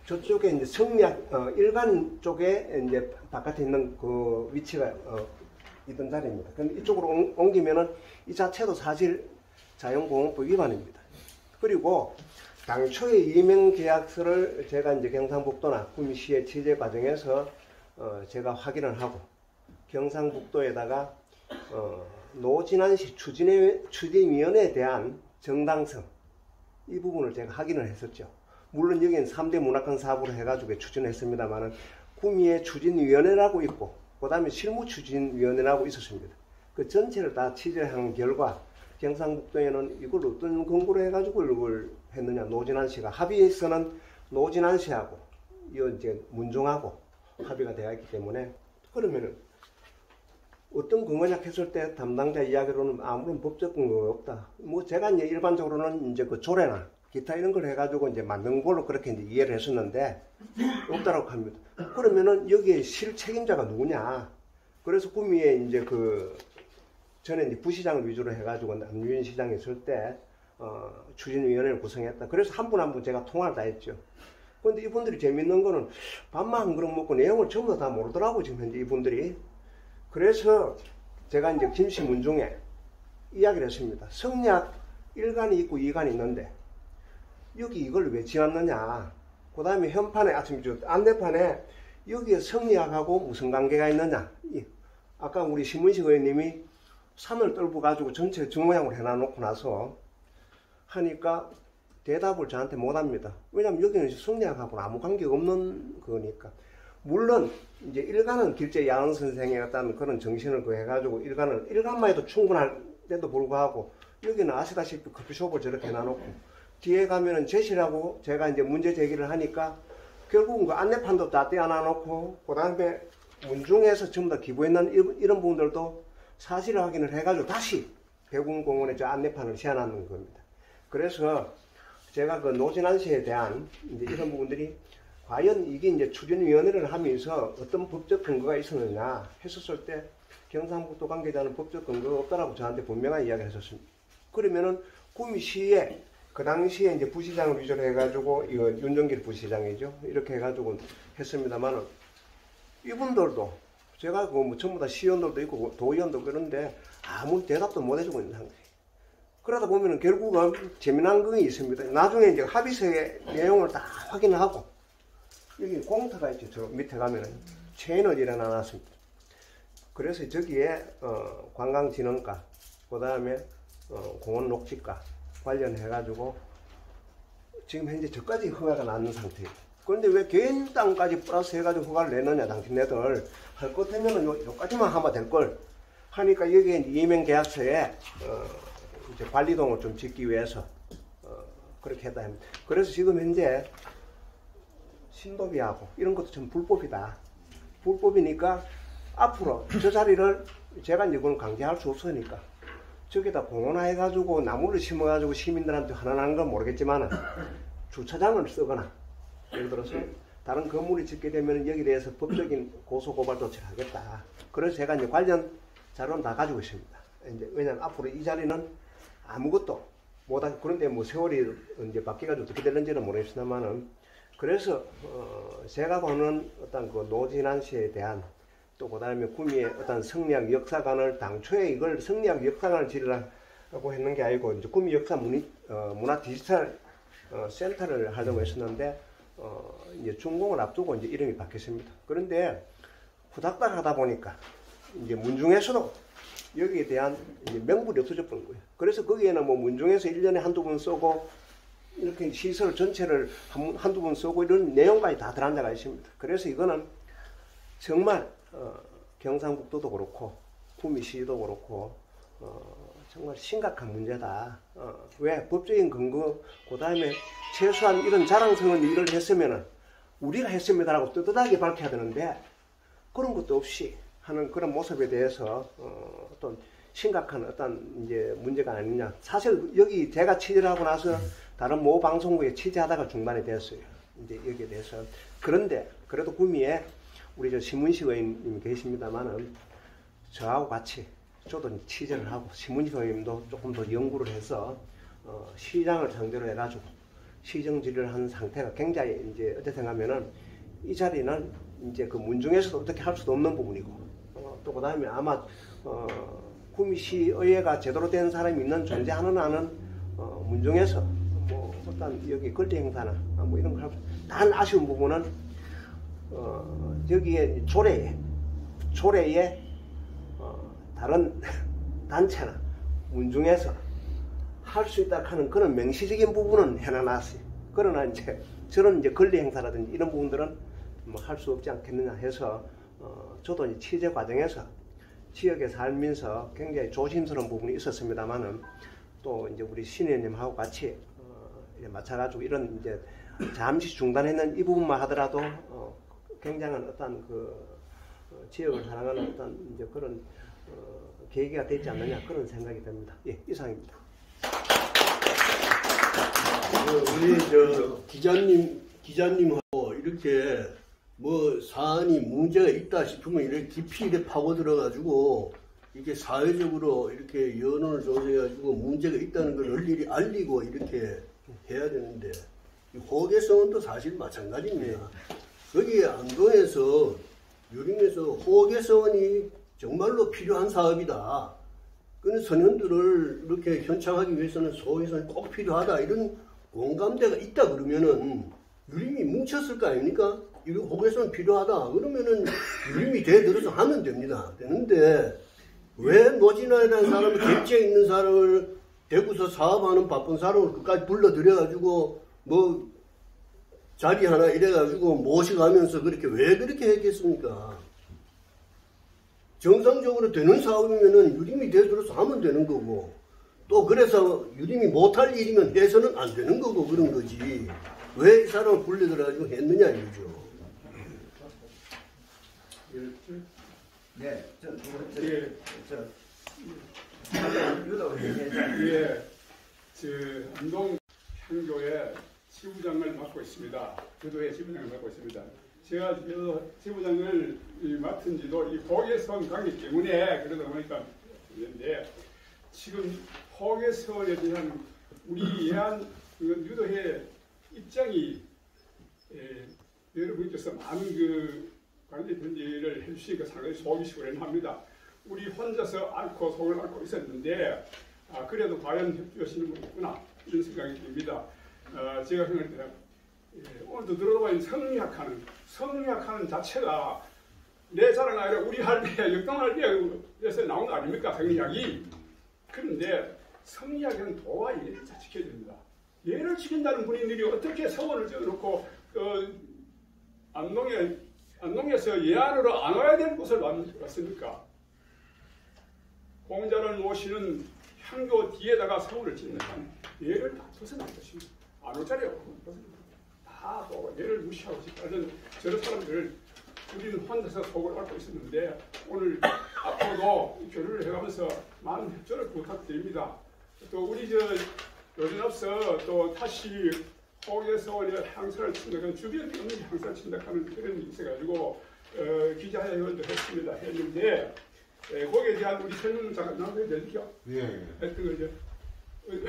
저쪽에 이제 성리학 일간 쪽에 이제 바깥에 있는 그 위치가 있던 자리입니다. 근데 이쪽으로 옮기면은 이 자체도 사실 자연공원법 위반입니다. 그리고 당초에 이명 계약서를 제가 이제 경상북도나 구미시의 취재 과정에서 제가 확인을 하고 경상북도에다가 노진안시 추진위원회에 대한 정당성 이 부분을 제가 확인을 했었죠. 물론 여기는 3대 문학관 사업으로 해가지고 추진했습니다만은 구미의 추진위원회라고 있고 그 다음에 실무추진위원회라고 있었습니다. 그 전체를 다 취재한 결과 경상북도에는 이걸 어떤 근거로 해가지고 이걸 했느냐. 노진안 씨가 합의에서는 노진안 씨하고 이제 문종하고 합의가 되어 있기 때문에 그러면은 어떤 근거냐 했을 때 담당자 이야기로는 아무런 법적 근거가 없다. 뭐 제가 이제 일반적으로는 이제 그 조례나 기타 이런 걸 해가지고 이제 만든 걸로 그렇게 이제 이해를 했었는데 없다라고 합니다. 그러면은 여기에 실책임자가 누구냐. 그래서 구미에 이제 그 전에 이제 부시장을 위주로 해가지고 남유인 시장이 있을 때 추진위원회를 구성했다. 그래서 한 분 한 분 제가 통화를 다 했죠. 그런데 이분들이 재밌는 거는 밥만 한 그릇 먹고 내용을 전부 다 모르더라고 지금 현재 이분들이. 그래서 제가 이제 김씨 문중에 이야기를 했습니다. 성리학 1간이 있고 2간이 있는데 여기 이걸 왜 지었느냐. 그 다음에 현판에 안내판에 여기에 성리학하고 무슨 관계가 있느냐. 아까 우리 신문식 의원님이 산을 떨고 가지고 전체 정모양으로 해놔놓고 나서 하니까 대답을 저한테 못합니다. 왜냐하면 여기는 성리학하고는 아무 관계가 없는 거니까. 물론 이제 일간은 길재 야은 선생의 어떤 그런 정신을 해가지고 일간만 해도 충분한데도 불구하고 여기는 아시다시피 커피숍을 저렇게 해놔놓고 뒤에 가면은 제시라고 제가 이제 문제 제기를 하니까 결국은 그 안내판도 다 떼어놔놓고 그 다음에 문중에서 전부 다 기부했는 이런 부분들도 사실 확인을 해가지고 다시 백운공원에 저 안내판을 세워놨는 겁니다. 그래서 제가 그 노진안 씨에 대한 이제 이런 부분들이 과연 이게 이제 추진위원회를 하면서 어떤 법적 근거가 있었느냐 했었을 때 경상북도 관계자는 법적 근거가 없다라고 저한테 분명한 이야기를 했었습니다. 그러면은 구미시에 그 당시에 이제 부시장을 위주로 해가지고 이거 윤정길 부시장이죠. 이렇게 해가지고 했습니다만은 이분들도 제가 그 뭐 전부 다 시의원들도 있고 도의원도 그런데 아무 대답도 못 해주고 있는 상태. 그러다 보면은 결국은 재미난 거 있습니다. 나중에 이제 합의서의 내용을 다 확인하고 여기 공터가 있죠. 저 밑에 가면은 체인을 일어나놨습니다. 그래서 저기에 관광진흥과 그 다음에 공원 녹지과 관련해가지고 지금 현재 저까지 허가가 나는 상태예요. 그런데 왜 개인 땅까지 플러스 해가지고 허가를 내느냐, 당신네들. 할 것 같으면은 요까지만 하면 될걸. 하니까 여기에 이명 계약서에, 이제 관리동을 좀 짓기 위해서, 그렇게 했다 합니다. 그래서 지금 현재 신도비하고 이런 것도 좀 불법이다. 불법이니까 앞으로 저 자리를 제가 이제 그건 강제할 수 없으니까 저기다 공원화해가지고 나무를 심어가지고 시민들한테 환원하는 건 모르겠지만은 주차장을 쓰거나 예를 들어서 다른 건물을 짓게 되면 여기에 대해서 법적인 고소 고발 조치를 하겠다. 그래서 제가 이제 관련 자료는 다 가지고 있습니다. 이제 왜냐하면 앞으로 이 자리는 아무것도 못하고, 그런데 뭐 세월이 이제 바뀌어가지고 어떻게 되는지는 모르겠습니다만은, 그래서 제가 보는 어떤 그 노진환 씨에 대한, 또 그다음에 구미의 어떤 성리학 역사관을, 당초에 이걸 성리학 역사관을 지으라고 했는 게 아니고 이제 구미 역사 문화 디지털 센터를 하려고 했었는데 이제 준공을 앞두고 이제 이름이 바뀌었습니다. 그런데 후닥닥 하다 보니까 이제 문중에서도 여기에 대한 이제 명분이 없어져 버린 거예요. 그래서 거기에는 뭐 문중에서 1년에 한두 번 쏘고 이렇게 시설 전체를 한두 번 쏘고 이런 내용까지 다 들어앉아가 있습니다. 그래서 이거는 정말 경상북도도 그렇고 구미시도 그렇고 정말 심각한 문제다. 왜? 법적인 근거, 그 다음에 최소한 이런 자랑스러운 일을 했으면은 우리가 했습니다라고 떳떳하게 밝혀야 되는데 그런 것도 없이 하는 그런 모습에 대해서 어떤 심각한 어떤 이제 문제가 아니냐. 사실 여기 제가 취재를 하고 나서 다른 모 방송국에 취재하다가 중단이 됐어요. 이제 여기에 대해서. 그런데 그래도 구미에 우리 저 신문식 의원님이 계십니다만은 저하고 같이 저도 취재를 하고 신문식 의원님도 조금 더 연구를 해서 시장을 상대로 해가지고 시정 질의를 한 상태가 굉장히 이제 어떻게 생각하면은 이 자리는 이제 그 문중에서도 어떻게 할 수도 없는 부분이고 또 그 다음에 아마 구미시의회가 제대로 된 사람이 있는 존재하는 한은 문중에서 뭐 일단 여기 권리 행사나 뭐 이런 걸 하고 단 아쉬운 부분은 여기에 조례에 다른 단체나 문중에서 할 수 있다 하는 그런 명시적인 부분은 해놔놨어요. 그러나 이제 저런 이제 권리 행사라든지 이런 부분들은 뭐 할 수 없지 않겠느냐 해서 저도 이제 취재 과정에서 지역에 살면서 굉장히 조심스러운 부분이 있었습니다만은 또 이제 우리 신 의원님하고 같이 맞춰가지고 이런 이제 잠시 중단했는 이 부분만 하더라도 굉장한 어떤 그 지역을 사랑하는 어떤 이제 그런 계기가 되지 않느냐 그런 생각이 듭니다. 예, 이상입니다. 우리 저 기자님하고 이렇게 뭐 사안이 문제가 있다 싶으면 이렇게 깊이 이렇게 파고 들어가지고 이렇게 사회적으로 이렇게 여론을 조사해가지고 문제가 있다는 걸 널리 알리고 이렇게 해야 되는데 호계성은 사실 마찬가지입니다. 거기에 안동에서 유림에서 호계성이 정말로 필요한 사업이다. 그런 선현들을 이렇게 현창하기 위해서는 소개선이 꼭 필요하다. 이런 공감대가 있다 그러면은 유림이 뭉쳤을 거 아닙니까? 이거 호계선 필요하다. 그러면은 유림이 대들어서 하면 됩니다. 되는데 왜 노진환이라는 사람이 객지에 있는 사람을 대구서 사업하는 바쁜 사람을 끝까지 불러들여가지고 뭐 자리 하나 이래가지고 모셔가면서 왜 그렇게 했겠습니까? 정상적으로 되는 사업이면은 유림이 대들어서 하면 되는 거고 또 그래서 유림이 못할 일이면 해서는 안 되는 거고 그런 거지. 왜 이 사람을 불러들여가지고 했느냐 이거죠. 네, 안동 향교의 지부장을 맡고 있습니다. 교도의 지부장을 맡고 있습니다. 제가 지부장을 맡은 지도 이 호계선 관계 때문에 그러다 보니까 그런데 지금 호계선에 대한 우리 예안 유도회 입장이 여러분께서 많은 그 관계 편지를 해주시니까 상당히 속이 시원합니다. 우리 혼자서 앓고 속을 앓고 있었는데 그래도 과연 협조하시는 분이 있구나 이런 생각이 듭니다. 제가 생각할 때 오늘도 들어보니 성리학하는 자체가 내 자랑 아니라 우리 할배, 역동할배에서 나온 거 아닙니까? 성리학이. 그런데 성리학은 도와 예를 잘 지켜야 됩니다. 예를 지킨다는 분들이 어떻게 서원을 지어놓고 안동에서 예안으로 안 와야 되는 곳을 왔습니까? 공자를 모시는 향교 뒤에다가 서원을 짓는 한 예를 다 벗어날 것입니다. 안 올 자리가 다 예를 무시하고 싶다는 저런 사람들 우리는 혼자서 속을 앓고 있었는데 오늘 앞으로도 교류를 해가면서 많은 협조를 부탁드립니다. 또 우리 요즘앞서 또 다시 옥에서 향사를 친다, 주변에 없는 향사를 친다하는 그런 게 있어가지고 기자회견도 했는데 거기에 대한 우리 설명을 잠깐 나눠야 되죠? 예. 했던 거죠.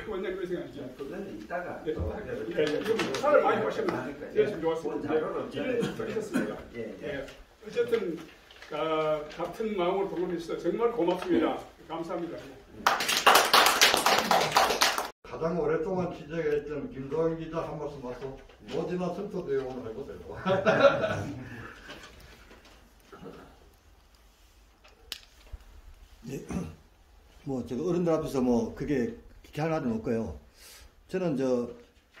원장님 그 생각이죠? 그거는 이따가 예, 또 예, 예. 차를 많이 마시면 되시면 좋았습니다. 기회는 또 있었습니다. 예. 어쨌든 같은 마음으로 동원해주셔서 정말 고맙습니다. 감사합니다. 가장 오랫동안 취재했던 김도환 기자 한 말씀 하소. 노진아 센터도에 오늘 해보세요. 예, 뭐, 저 어른들 앞에서 뭐, 그게 할 말은 없고요. 저는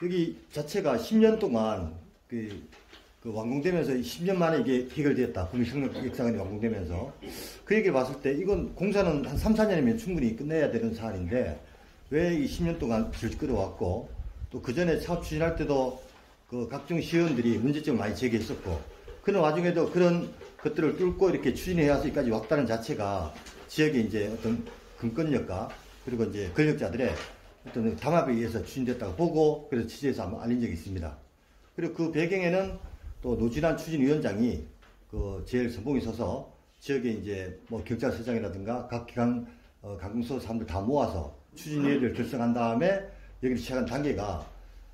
여기 자체가 10년 동안 그 완공되면서 10년 만에 이게 해결되었다. 국립성력 역사관이 완공되면서. 그 얘기를 봤을 때 이건 공사는 한 3, 4년이면 충분히 끝내야 되는 사안인데 왜 이 10년 동안 길 끌어왔고 또 그 전에 사업 추진할 때도 그 각종 시의원들이 문제점을 많이 제기했었고 그런 와중에도 그런 것들을 뚫고 이렇게 추진해야 여기까지 왔다는 자체가 지역의 이제 어떤 금권력과 그리고 이제 권력자들의 어떤 담합에 의해서 추진됐다고 보고 그래서 취재해서 한번 알린 적이 있습니다. 그리고 그 배경에는 또 노진환 추진위원장이 그 제일 선봉에 서서 지역에 이제 뭐 경찰서장이라든가 각 기관 강공소 사람들 다 모아서 추진위를 결성한 다음에 여기를 시작한 단계가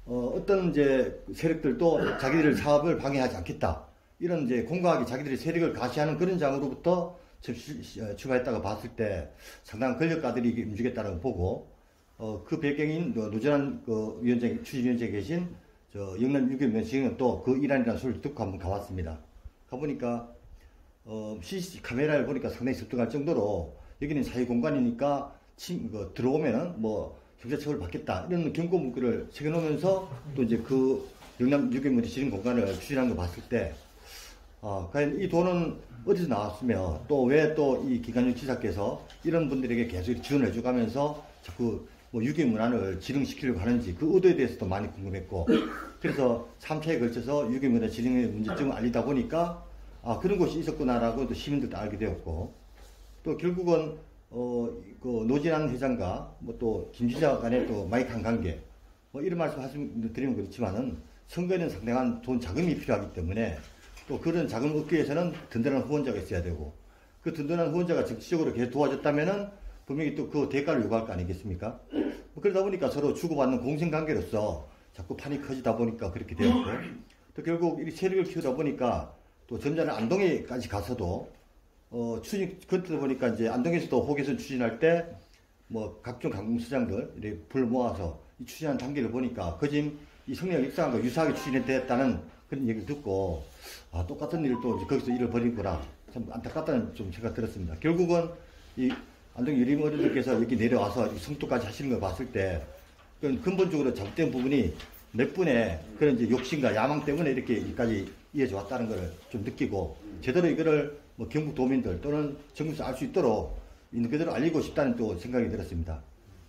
어떤 이제 세력들도 자기들 사업을 방해하지 않겠다. 이런 이제 공고하게 자기들의 세력을 가시하는 그런 장으로부터 출발했다고 봤을 때 상당한 권력가들이 움직였다고 보고 그 배경인 노진환 그 위원장, 추진위원장에 계신 영남 유교면식은 또 그 일환이라는 소리를 듣고 한번 가봤습니다. 가보니까 CCTV 카메라를 보니까 상당히 습득할 정도로 여기는 사회공간이니까 들어오면은 뭐 형사처벌을 받겠다 이런 경고 문구를 새겨놓으면서 또 이제 그 영남 유교면이 지른 공간을 추진한 거 봤을 때 과연 이 돈은 어디서 나왔으며 또 왜 또 이 기관용 지사께서 이런 분들에게 계속 지원을 해줘가면서 자꾸 뭐 유교문화를 지능시키려고 하는지 그 의도에 대해서도 많이 궁금했고 그래서 3차에 걸쳐서 유교문화 지능의 문제점을 알리다 보니까 그런 곳이 있었구나라고 또 시민들도 알게 되었고 또 결국은 그 노진환 회장과 뭐 또 김 지사 간의 또 마이크한 관계 뭐 이런 말씀 드리면 그렇지만은 선거에는 상당한 돈 자금이 필요하기 때문에 또 그런 자금 얻기 위해서는 든든한 후원자가 있어야 되고 그 든든한 후원자가 정치적으로 계속 도와줬다면은 분명히 또 그 대가를 요구할 거 아니겠습니까? 그러다 보니까 서로 주고받는 공생관계로서 자꾸 판이 커지다 보니까 그렇게 되었고 또 결국 이 세력을 키우다 보니까 또 점잖은 안동에까지 가서도 그러다 보니까 이제 안동에서도 호계선 추진할 때 뭐 각종 강공수장들 이렇게 불 모아서 이 추진한 단계를 보니까 거진 이 성령 역사관과 유사하게 추진했다는 그런 얘기를 듣고 똑같은 일을 또 이제 거기서 일을 벌이구나 참 안타깝다는 좀 생각 들었습니다. 결국은 이 안동 유림 어른들께서 여기 내려와서 성토까지 하시는 걸 봤을 때 그건 근본적으로 잘못된 부분이 몇 분의 그런 이제 욕심과 야망 때문에 이렇게 여기까지 이어져 왔다는 걸 좀 느끼고 제대로 이거를 뭐 경북 도민들 또는 전국에서 알 수 있도록 있는 그대로 알리고 싶다는 또 생각이 들었습니다.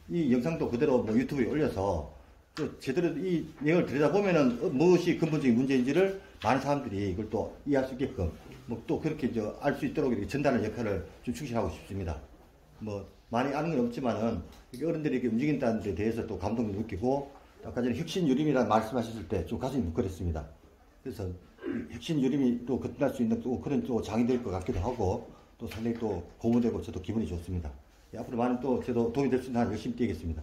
이 영상도 그대로 뭐 유튜브에 올려서 또 제대로 이 내용을 들여다보면은 무엇이 근본적인 문제인지를 많은 사람들이 이걸 또 이해할 수 있게끔 뭐 또 그렇게 알 수 있도록 이렇게 전달하는 역할을 좀 충실하고 싶습니다. 뭐 많이 아는 건 없지만은 어른들이 이렇게 움직인다는 데 대해서 또 감동을 느끼고 아까 전에 혁신유림이라는 말씀하셨을 때 좀 가슴이 뭉클했습니다. 그래서 혁신유림이 또 거듭날 수 있는 또 그런 또 장이 될 것 같기도 하고 또 상당히 또 고무되고 저도 기분이 좋습니다. 앞으로 많은 또 저도 도움이 될 수 있는 한 열심히 뛰겠습니다.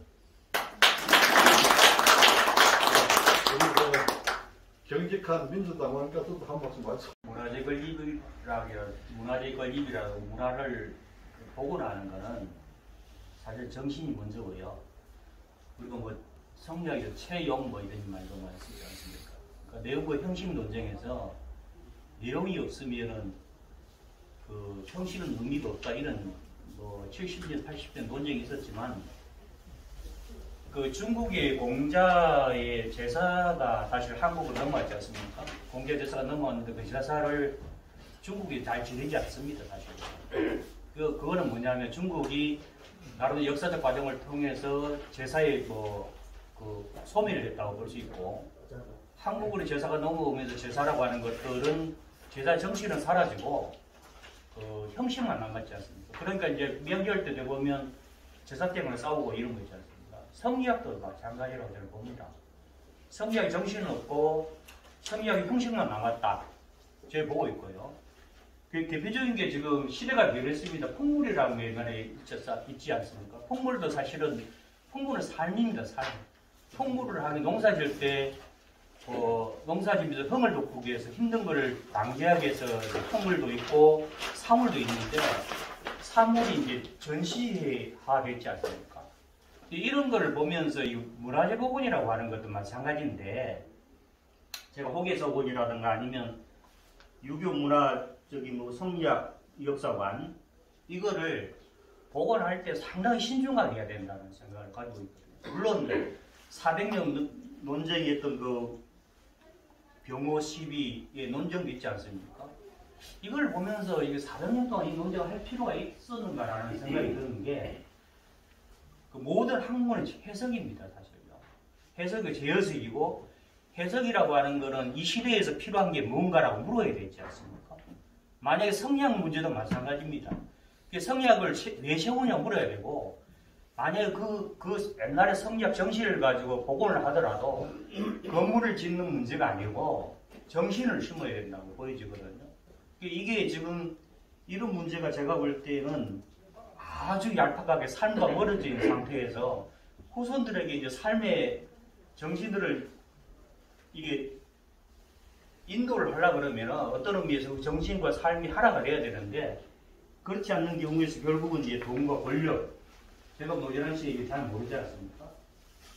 정직한 민주당원께서도 한 말씀 하시죠. 문화재 건립이라고 문화를 복원하는 거는 사실 정신이 먼저고요. 그리고 뭐 성리학에서 채용 뭐 이런 말도 많이 쓰지 않습니까? 그러니까 내용과 형식 논쟁에서 내용이 없으면은 그 형식은 의미가 없다 이런 뭐 70년, 80년 논쟁이 있었지만 그 중국의 공자의 제사가 사실 한국으로 넘어왔지 않습니까? 공자 제사가 넘어왔는데 그 제사를 중국이 잘 지내지 않습니다, 사실. 그거는 뭐냐면 중국이 나름의 역사적 과정을 통해서 제사에 그 소멸을 했다고 볼 수 있고 한국으로 제사가 넘어오면서 제사라고 하는 것들은 제사 정신은 사라지고 형식만 남았지 않습니까? 그러니까 이제 명절 때 되보면 제사 때문에 싸우고 이런 거 있지 않습니까? 성리학도 마찬가지라고 저는 봅니다. 성리학의 정신은 없고 성리학의 형식만 남았다. 제가 보고 있고요. 그 대표적인 게 지금 시대가 변했습니다. 풍물이라는 게 옛날에 있지 않습니까? 풍물도 사실은 풍물은 삶입니다. 삶. 풍물을 하기 농사 지을 때 농사 지면서 흠을 돋구기 위해서 힘든 거를 방지하기 위해서 풍물도 있고 사물도 있는데 사물이 이제 전시화됐지 않습니까? 이런 거를 보면서 이 문화재복원이라고 하는 것도 마찬가지인데 제가 호계서본이라든가 아니면 유교 문화 성리학 역사관 이거를 복원할 때 상당히 신중하게 해야 된다는 생각을 가지고 있거든요. 물론 400년 논쟁이 했던 그 병호 시비의 논쟁도 있지 않습니까? 이걸 보면서 이게 400년 동안 이 논쟁을 할 필요가 있었는가라는 생각이 드는 게 그 모든 학문은 해석입니다, 사실요. 해석이 재해석이고 해석이라고 하는 거는 이 시대에서 필요한 게 뭔가라고 물어야 되지 않습니까? 만약에 성리학 문제도 마찬가지입니다. 성리학을 왜 세우냐 물어야 되고 만약에 그 옛날에 성리학 정신을 가지고 복원을 하더라도 건물을 짓는 문제가 아니고 정신을 심어야 된다고 보여지거든요. 이게 지금 이런 문제가 제가 볼 때는 아주 얄팍하게 삶과 멀어져 있는 상태에서 후손들에게 이제 삶의 정신들을 이게 인도를 하려고 그러면 어떤 의미에서 정신과 삶이 하나가 돼야 되는데 그렇지 않는 경우에서 결국은 이제 돈과 권력 제가 노재란 씨 얘기 잘 모르지 않습니까?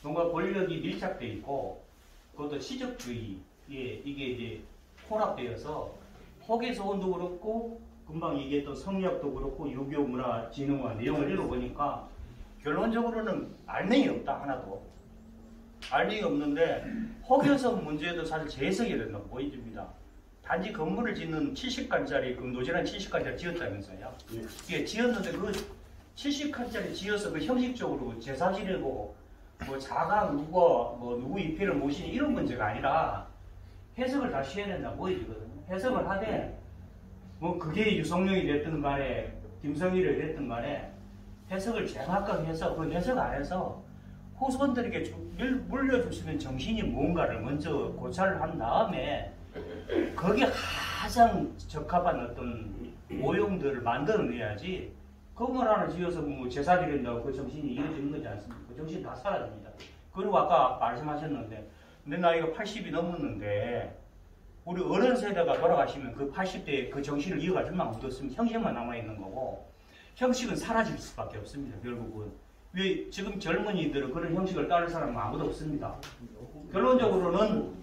돈과 권력이 밀착되어 있고 그것도 시적주의에 이게 이제 혼합되어서 호계서원도 그렇고 금방 얘기했던 성리학도 그렇고 유교 문화 진흥화 내용을 읽어보니까 결론적으로는 알맹이 없다 하나도. 알맹이 없는데 호계서 문제도 사실 재해석이 된다고 보여집니다. 단지 건물을 짓는 70칸짜리 그 노재란 70칸짜리 지었다면서요. 이게 지었는데 그 70칸짜리 지어서 그 형식적으로 제사 지내고 뭐 자가 누구 입회를 모시는 이런 문제가 아니라 해석을 다시 해야 된다고 보여지거든요. 해석을 하되 뭐 그게 유성룡이 됐든 간에 김성일이 됐든 간에 해석을 정확하게 해서 그 해석 안에서 후손들에게 물려줄 수 있는 정신이 뭔가를 먼저 고찰을 한 다음에 거기에 가장 적합한 어떤 모형들을 만들어내야지 건물 하나 지어서 뭐 제사 드린다고 그 정신이 이어지는 거지 않습니까? 그 정신 다 사라집니다. 그리고 아까 말씀하셨는데 내 나이가 80이 넘었는데 우리 어른 세대가 돌아가시면 그 80대에 그 정신을 이어갈 수만 없으면 형식만 남아있는 거고 형식은 사라질 수밖에 없습니다. 결국은. 왜 지금 젊은이들은 그런 형식을 따를 사람은 아무도 없습니다. 결론적으로는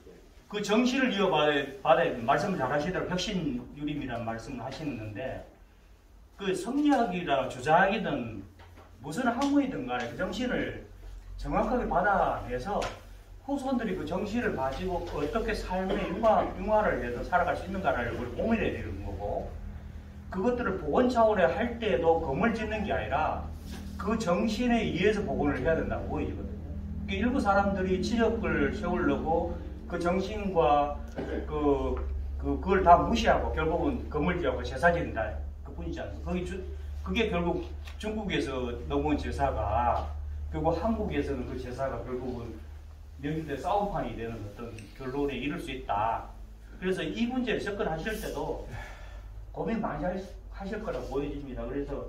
그 정신을 이어받아야 말씀을 잘 하시더라고요. 혁신유림이라는 말씀을 하시는데 그 성리학이라 주자학이든 무슨 학문이든 간에 그 정신을 정확하게 받아내서 후손들이 그 정신을 가지고 어떻게 삶의 융화를 해서 살아갈 수 있는가를 고민해야 되는 거고 그것들을 복원 차원에 할 때도 건물 짓는 게 아니라 그 정신에 의해서 복원을 해야 된다고 보이거든요. 일부 사람들이 치적을 세우려고 그 정신과 그걸 다 무시하고 결국은 건물 지하고 제사 지는다 그뿐이지 않습니까? 그게 결국 중국에서 넘어온 제사가 결국 한국에서는 그 제사가 결국은 명인들의 싸움판이 되는 어떤 결론에 이를 수 있다. 그래서 이 문제에 접근하실 때도 고민 많이 하실 거라고 보여집니다. 그래서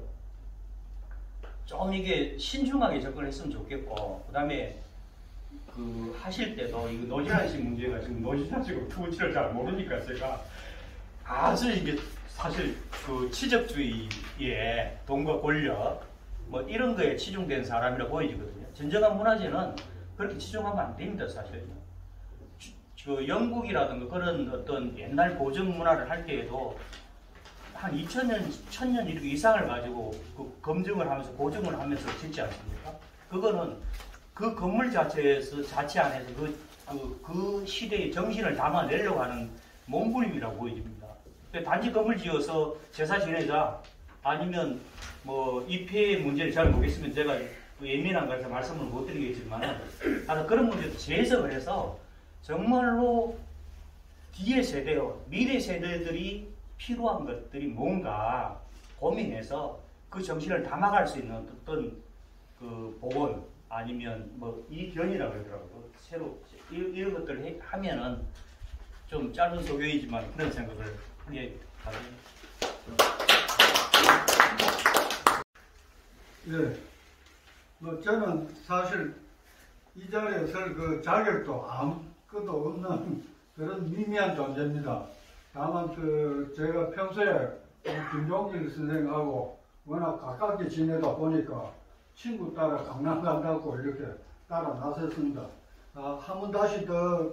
좀 이게 신중하게 접근했으면 좋겠고, 그 다음에 그 하실 때도 이거 노진환 씨 문제가 지금 노진환 씨가 투치를 잘 모르니까 제가 아주 이게 사실 그 치적주의에 돈과 권력 뭐 이런 거에 치중된 사람이라고 보여지거든요. 진정한 문화재는 그렇게 치중하면 안 됩니다, 사실은요. 그 영국이라든가 그런 어떤 옛날 고전 문화를 할 때에도 한 2000년, 1000년 이렇게 이상을 가지고 그 검증을 하면서 고증을 하면서 짓지 않습니까? 그거는 그 건물 자체 안에서 그 시대의 정신을 담아내려고 하는 몸부림이라고 보여집니다. 단지 건물 지어서 제사 지내자 아니면 뭐 입회의 문제를 잘 모르겠으면 제가 예민한 거라서 말씀을 못 드리겠지만 그런 문제도 재해석을 해서 정말로 뒤의 세대요, 미래 세대들이 필요한 것들이 뭔가 고민해서 그 정신을 담아갈 수 있는 어떤 그 복원 아니면 뭐 이견이라고 그러더라고요. 새로 이런 것들을 하면은 좀 짧은 소교이지만 그런 생각을 하게 가요. 네. 뭐 저는 사실 이 자리에 설 그 자격도 아무것도 없는 그런 미미한 존재입니다. 다만 제가 평소에 김종길 선생하고 워낙 가깝게 지내다 보니까 친구 따라 강남 간다고 이렇게 따라 나섰습니다. 한번 다시 더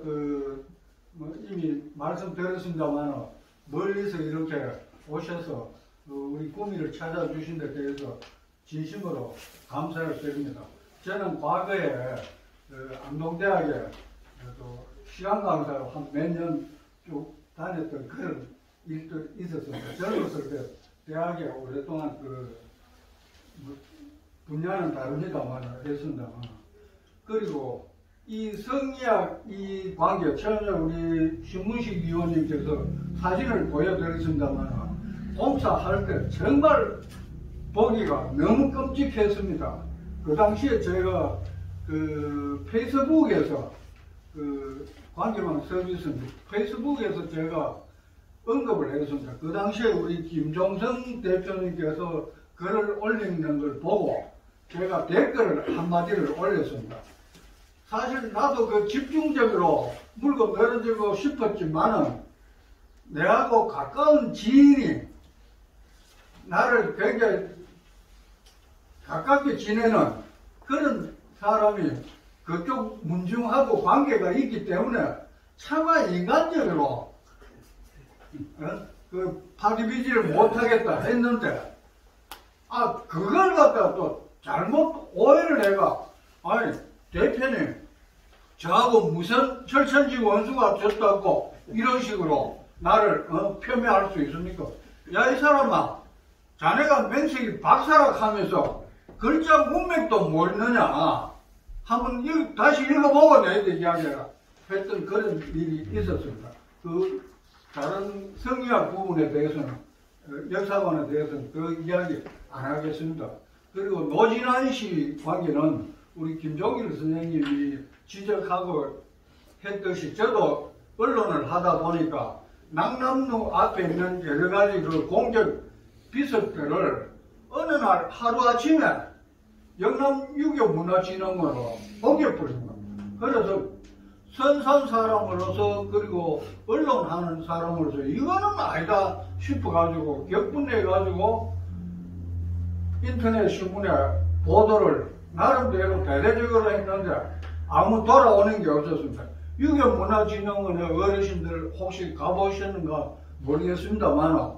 뭐 이미 말씀드렸습니다만 멀리서 이렇게 오셔서 우리 구미를 찾아주신 데 대해서 진심으로 감사를 드립니다. 저는 과거에 안동대학에 또 시간 강사로 한 몇 년 쭉 다녔던 그런 일도 있었습니다. 젊었을 때 대학에 오랫동안 뭐 분야는 다릅니다만 했습니다만 그리고 이 성리학 이 관계 처음에 우리 신문식 위원님께서 사진을 보여드렸습니다만 공사할 때 정말 보기가 너무 끔찍했습니다. 그 당시에 제가 페이스북에서 관계망 서비스 페이스북에서 제가 언급을 했습니다. 그 당시에 우리 김종성 대표님께서 글을 올리는 걸 보고 제가 댓글을 한마디를 올렸습니다. 사실 나도 집중적으로 물고 늘어지고 싶었지만은 내하고 가까운 지인이 나를 굉장히 가깝게 지내는 그런 사람이 그쪽 문중하고 관계가 있기 때문에 차마 인간적으로 파기비지를 못하겠다 했는데 그걸 갖다가 또 잘못 오해를 해가 아니 대표님 저하고 무슨 철천지 원수가 졌다고 이런 식으로 나를 폄훼할 수 있습니까? 야 이 사람아 자네가 맹세기 박사락 하면서 글자 문맥도 모르느냐 한번 다시 읽어보고 너희들 이야기해라 했던 그런 일이 있었습니다. 다른 성리학 부분에 대해서는 역사관에 대해서는 그 이야기 안 하겠습니다. 그리고 노진환 씨 관계는 우리 김종길 선생님이 지적하고 했듯이 저도 언론을 하다 보니까 낙남루 앞에 있는 여러 가지 공적 비서들을 어느 날 하루아침에 영남 유교 문화진흥원으로 옮겨버린 겁니다. 그래서 선산 사람으로서 그리고 언론하는 사람으로서 이거는 아니다 싶어가지고 격분해가지고 인터넷 신문에 보도를 나름대로 대대적으로 했는데 아무 돌아오는 게 없었습니다. 유교 문화진흥원의 어르신들 혹시 가보셨는가 모르겠습니다만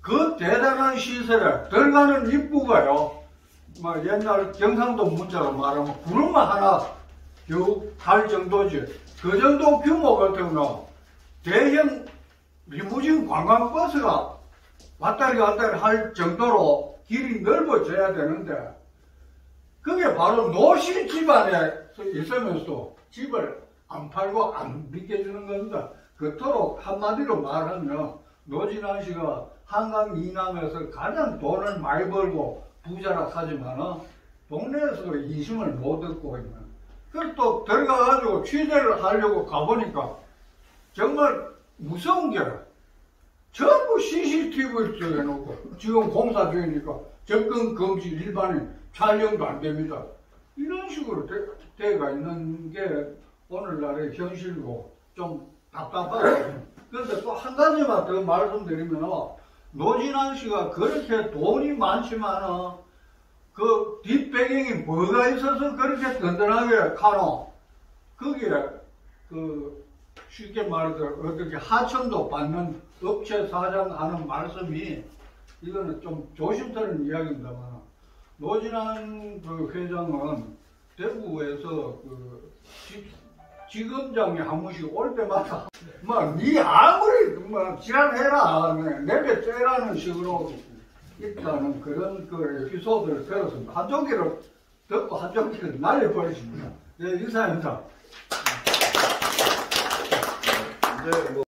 그 대단한 시설에 들어가는 입구가요 막 옛날 경상도 문자로 말하면 구름만 하나 겨우 갈 정도지 그 정도 규모 같으면 대형 리무진 관광버스가 왔다리 갔다리 할 정도로 길이 넓어져야 되는데 그게 바로 노실 집안에 있으면서도 집을 안 팔고 안 비켜주는 겁니다. 그토록 한마디로 말하면 노진환 씨가 한강 이남에서 가장 돈을 많이 벌고 부자라 하지만 동네에서도 인심을 못 얻고 있는 그걸 또 들어가가지고 취재를 하려고 가보니까 정말 무서운 게 전부 CCTV를 해놓고 지금 공사 중이니까 접근 금지 일반인 촬영도 안 됩니다. 이런 식으로 돼가 있는 게 오늘날의 현실이고 좀 답답하죠. 그런데 또 한 가지만 더 말씀드리면 노진환 씨가 그렇게 돈이 많지만은 그 뒷배경이 뭐가 있어서 그렇게 든든하게 가노? 거기에 쉽게 말해서 어떻게 하청도 받는 업체 사장 하는 말씀이 이거는 좀 조심스러운 이야기입니다만 노진환 회장은 대구에서 지검장이 한 번씩 올 때마다 니 아무리 지랄해라 내뱉으라는 식으로 있다는 그런 에피소드를 들었습니다. 한쪽기를 듣고 한쪽기를 날려버리십니다. 네, 이사입니다. 이제